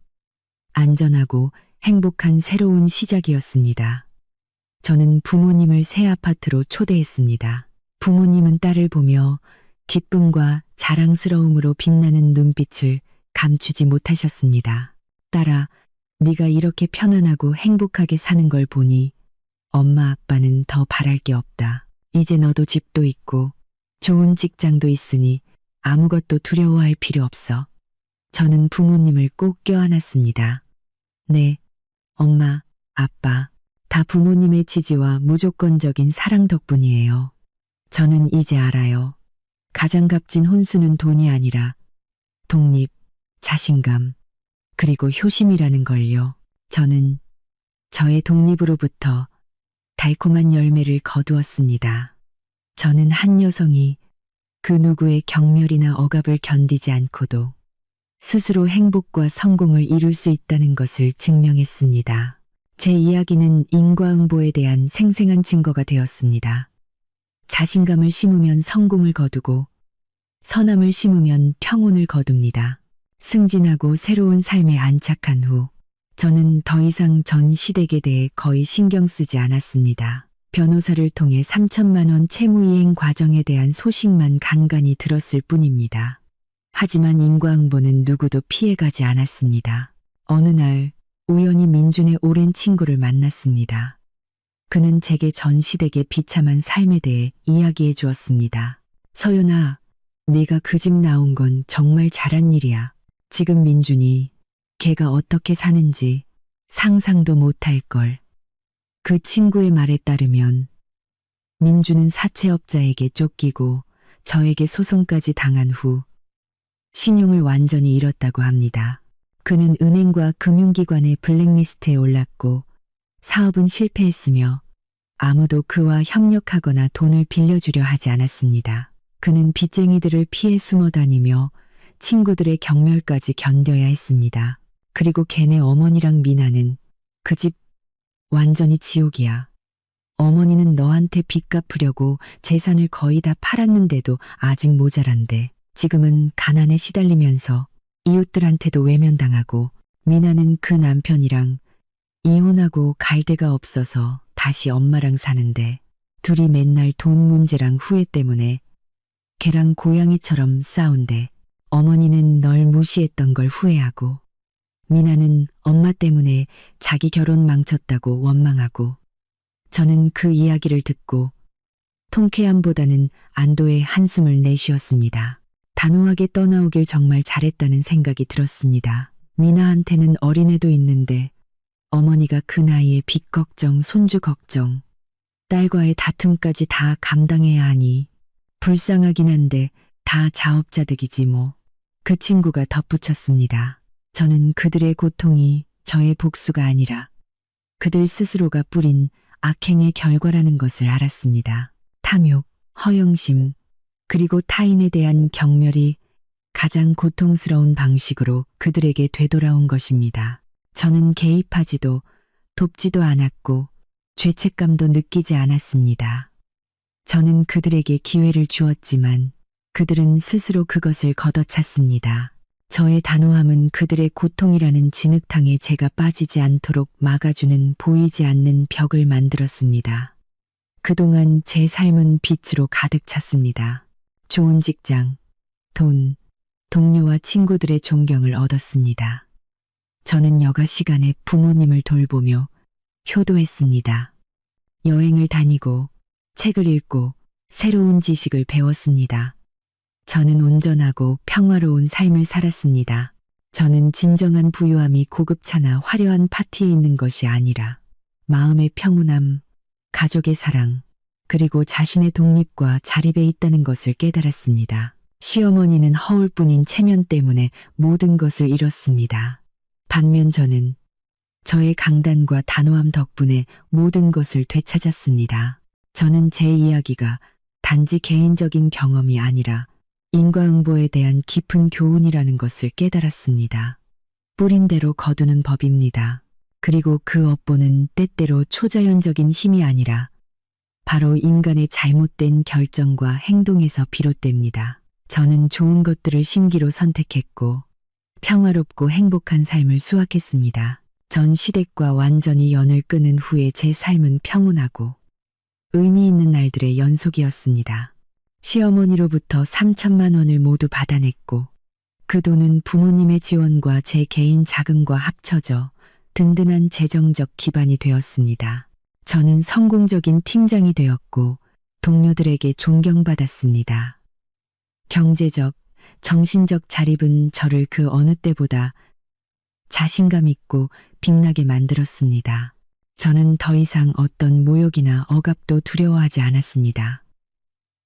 안전하고 행복한 새로운 시작이었습니다. 저는 부모님을 새 아파트로 초대했습니다. 부모님은 딸을 보며 기쁨과 자랑스러움으로 빛나는 눈빛을 감추지 못하셨습니다. 딸아, 네가 이렇게 편안하고 행복하게 사는 걸 보니 엄마 아빠는 더 바랄 게 없다. 이제 너도 집도 있고 좋은 직장도 있으니 아무것도 두려워할 필요 없어. 저는 부모님을 꼭 껴안았습니다. 네, 엄마, 아빠, 다 부모님의 지지와 무조건적인 사랑 덕분이에요. 저는 이제 알아요. 가장 값진 혼수는 돈이 아니라 독립, 자신감, 그리고 효심이라는 걸요. 저는 저의 독립으로부터 달콤한 열매를 거두었습니다. 저는 한 여성이 그 누구의 경멸이나 억압을 견디지 않고도 스스로 행복과 성공을 이룰 수 있다는 것을 증명했습니다. 제 이야기는 인과응보에 대한 생생한 증거가 되었습니다. 자신감을 심으면 성공을 거두고 선함을 심으면 평온을 거둡니다. 승진하고 새로운 삶에 안착한 후 저는 더 이상 전 시댁에 대해 거의 신경 쓰지 않았습니다. 변호사를 통해 3천만 원 채무이행 과정에 대한 소식만 간간히 들었을 뿐입니다. 하지만 인과응보는 누구도 피해가지 않았습니다. 어느 날 우연히 민준의 오랜 친구를 만났습니다. 그는 제게 전 시댁의 비참한 삶에 대해 이야기해 주었습니다. 서연아, 네가 그 집 나온 건 정말 잘한 일이야. 지금 민준이 걔가 어떻게 사는지 상상도 못할 걸. 그 친구의 말에 따르면 민준은 사채업자에게 쫓기고 저에게 소송까지 당한 후 신용을 완전히 잃었다고 합니다. 그는 은행과 금융기관의 블랙리스트에 올랐고 사업은 실패했으며 아무도 그와 협력하거나 돈을 빌려주려 하지 않았습니다. 그는 빚쟁이들을 피해 숨어 다니며 친구들의 경멸까지 견뎌야 했습니다. 그리고 걔네 어머니랑 미나는 그 집 완전히 지옥이야. 어머니는 너한테 빚 갚으려고 재산을 거의 다 팔았는데도 아직 모자란데 지금은 가난에 시달리면서 이웃들한테도 외면당하고 미나는 그 남편이랑 이혼하고 갈 데가 없어서 다시 엄마랑 사는데 둘이 맨날 돈 문제랑 후회 때문에 걔랑 고양이처럼 싸운대. 어머니는 널 무시했던 걸 후회하고 미나는 엄마 때문에 자기 결혼 망쳤다고 원망하고 저는 그 이야기를 듣고 통쾌함보다는 안도의 한숨을 내쉬었습니다. 단호하게 떠나오길 정말 잘했다는 생각이 들었습니다. 미나한테는 어린애도 있는데 어머니가 그 나이에 빚 걱정, 손주 걱정, 딸과의 다툼까지 다 감당해야 하니 불쌍하긴 한데 다 자업자득이지 뭐. 그 친구가 덧붙였습니다. 저는 그들의 고통이 저의 복수가 아니라 그들 스스로가 뿌린 악행의 결과라는 것을 알았습니다. 탐욕, 허영심, 그리고 타인에 대한 경멸이 가장 고통스러운 방식으로 그들에게 되돌아온 것입니다. 저는 개입하지도 돕지도 않았고 죄책감도 느끼지 않았습니다. 저는 그들에게 기회를 주었지만 그들은 스스로 그것을 걷어찼습니다. 저의 단호함은 그들의 고통이라는 진흙탕에 제가 빠지지 않도록 막아주는 보이지 않는 벽을 만들었습니다. 그동안 제 삶은 빛으로 가득 찼습니다. 좋은 직장, 돈, 동료와 친구들의 존경을 얻었습니다. 저는 여가 시간에 부모님을 돌보며 효도했습니다. 여행을 다니고 책을 읽고 새로운 지식을 배웠습니다. 저는 온전하고 평화로운 삶을 살았습니다. 저는 진정한 부유함이 고급차나 화려한 파티에 있는 것이 아니라 마음의 평온함, 가족의 사랑, 그리고 자신의 독립과 자립에 있다는 것을 깨달았습니다. 시어머니는 허울뿐인 체면 때문에 모든 것을 잃었습니다. 반면 저는 저의 강단과 단호함 덕분에 모든 것을 되찾았습니다. 저는 제 이야기가 단지 개인적인 경험이 아니라 인과응보에 대한 깊은 교훈이라는 것을 깨달았습니다. 뿌린 대로 거두는 법입니다. 그리고 그 업보는 때때로 초자연적인 힘이 아니라 바로 인간의 잘못된 결정과 행동에서 비롯됩니다. 저는 좋은 것들을 심기로 선택했고 평화롭고 행복한 삶을 수확했습니다. 전 시댁과 완전히 연을 끊은 후에 제 삶은 평온하고 의미 있는 날들의 연속이었습니다. 시어머니로부터 3천만 원을 모두 받아냈고 그 돈은 부모님의 지원과 제 개인 자금과 합쳐져 든든한 재정적 기반이 되었습니다. 저는 성공적인 팀장이 되었고 동료들에게 존경받았습니다. 경제적, 정신적 자립은 저를 그 어느 때보다 자신감 있고 빛나게 만들었습니다. 저는 더 이상 어떤 모욕이나 억압도 두려워하지 않았습니다.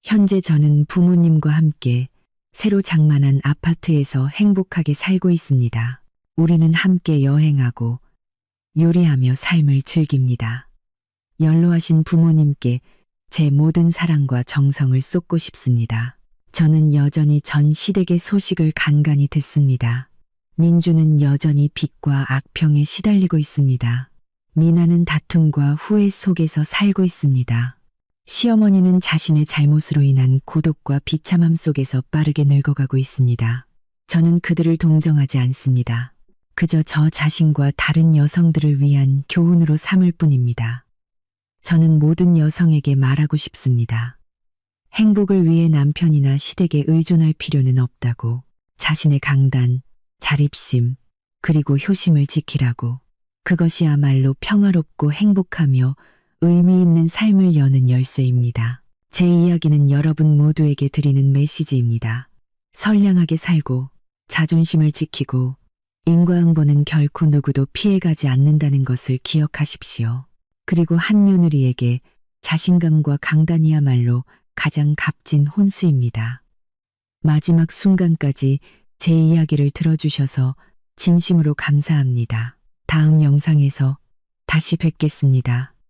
현재 저는 부모님과 함께 새로 장만한 아파트에서 행복하게 살고 있습니다. 우리는 함께 여행하고 요리하며 삶을 즐깁니다. 연로하신 부모님께 제 모든 사랑과 정성을 쏟고 싶습니다. 저는 여전히 전 시댁의 소식을 간간히 듣습니다. 민주는 여전히 빚과 악평에 시달리고 있습니다. 미나는 다툼과 후회 속에서 살고 있습니다. 시어머니는 자신의 잘못으로 인한 고독과 비참함 속에서 빠르게 늙어가고 있습니다. 저는 그들을 동정하지 않습니다. 그저 저 자신과 다른 여성들을 위한 교훈으로 삼을 뿐입니다. 저는 모든 여성에게 말하고 싶습니다. 행복을 위해 남편이나 시댁에 의존할 필요는 없다고. 자신의 강단, 자립심, 그리고 효심을 지키라고. 그것이야말로 평화롭고 행복하며 의미 있는 삶을 여는 열쇠입니다. 제 이야기는 여러분 모두에게 드리는 메시지입니다. 선량하게 살고 자존심을 지키고 인과응보는 결코 누구도 피해가지 않는다는 것을 기억하십시오. 그리고 한 며느리에게 자신감과 강단이야말로 가장 값진 혼수입니다. 마지막 순간까지 제 이야기를 들어주셔서 진심으로 감사합니다. 다음 영상에서 다시 뵙겠습니다.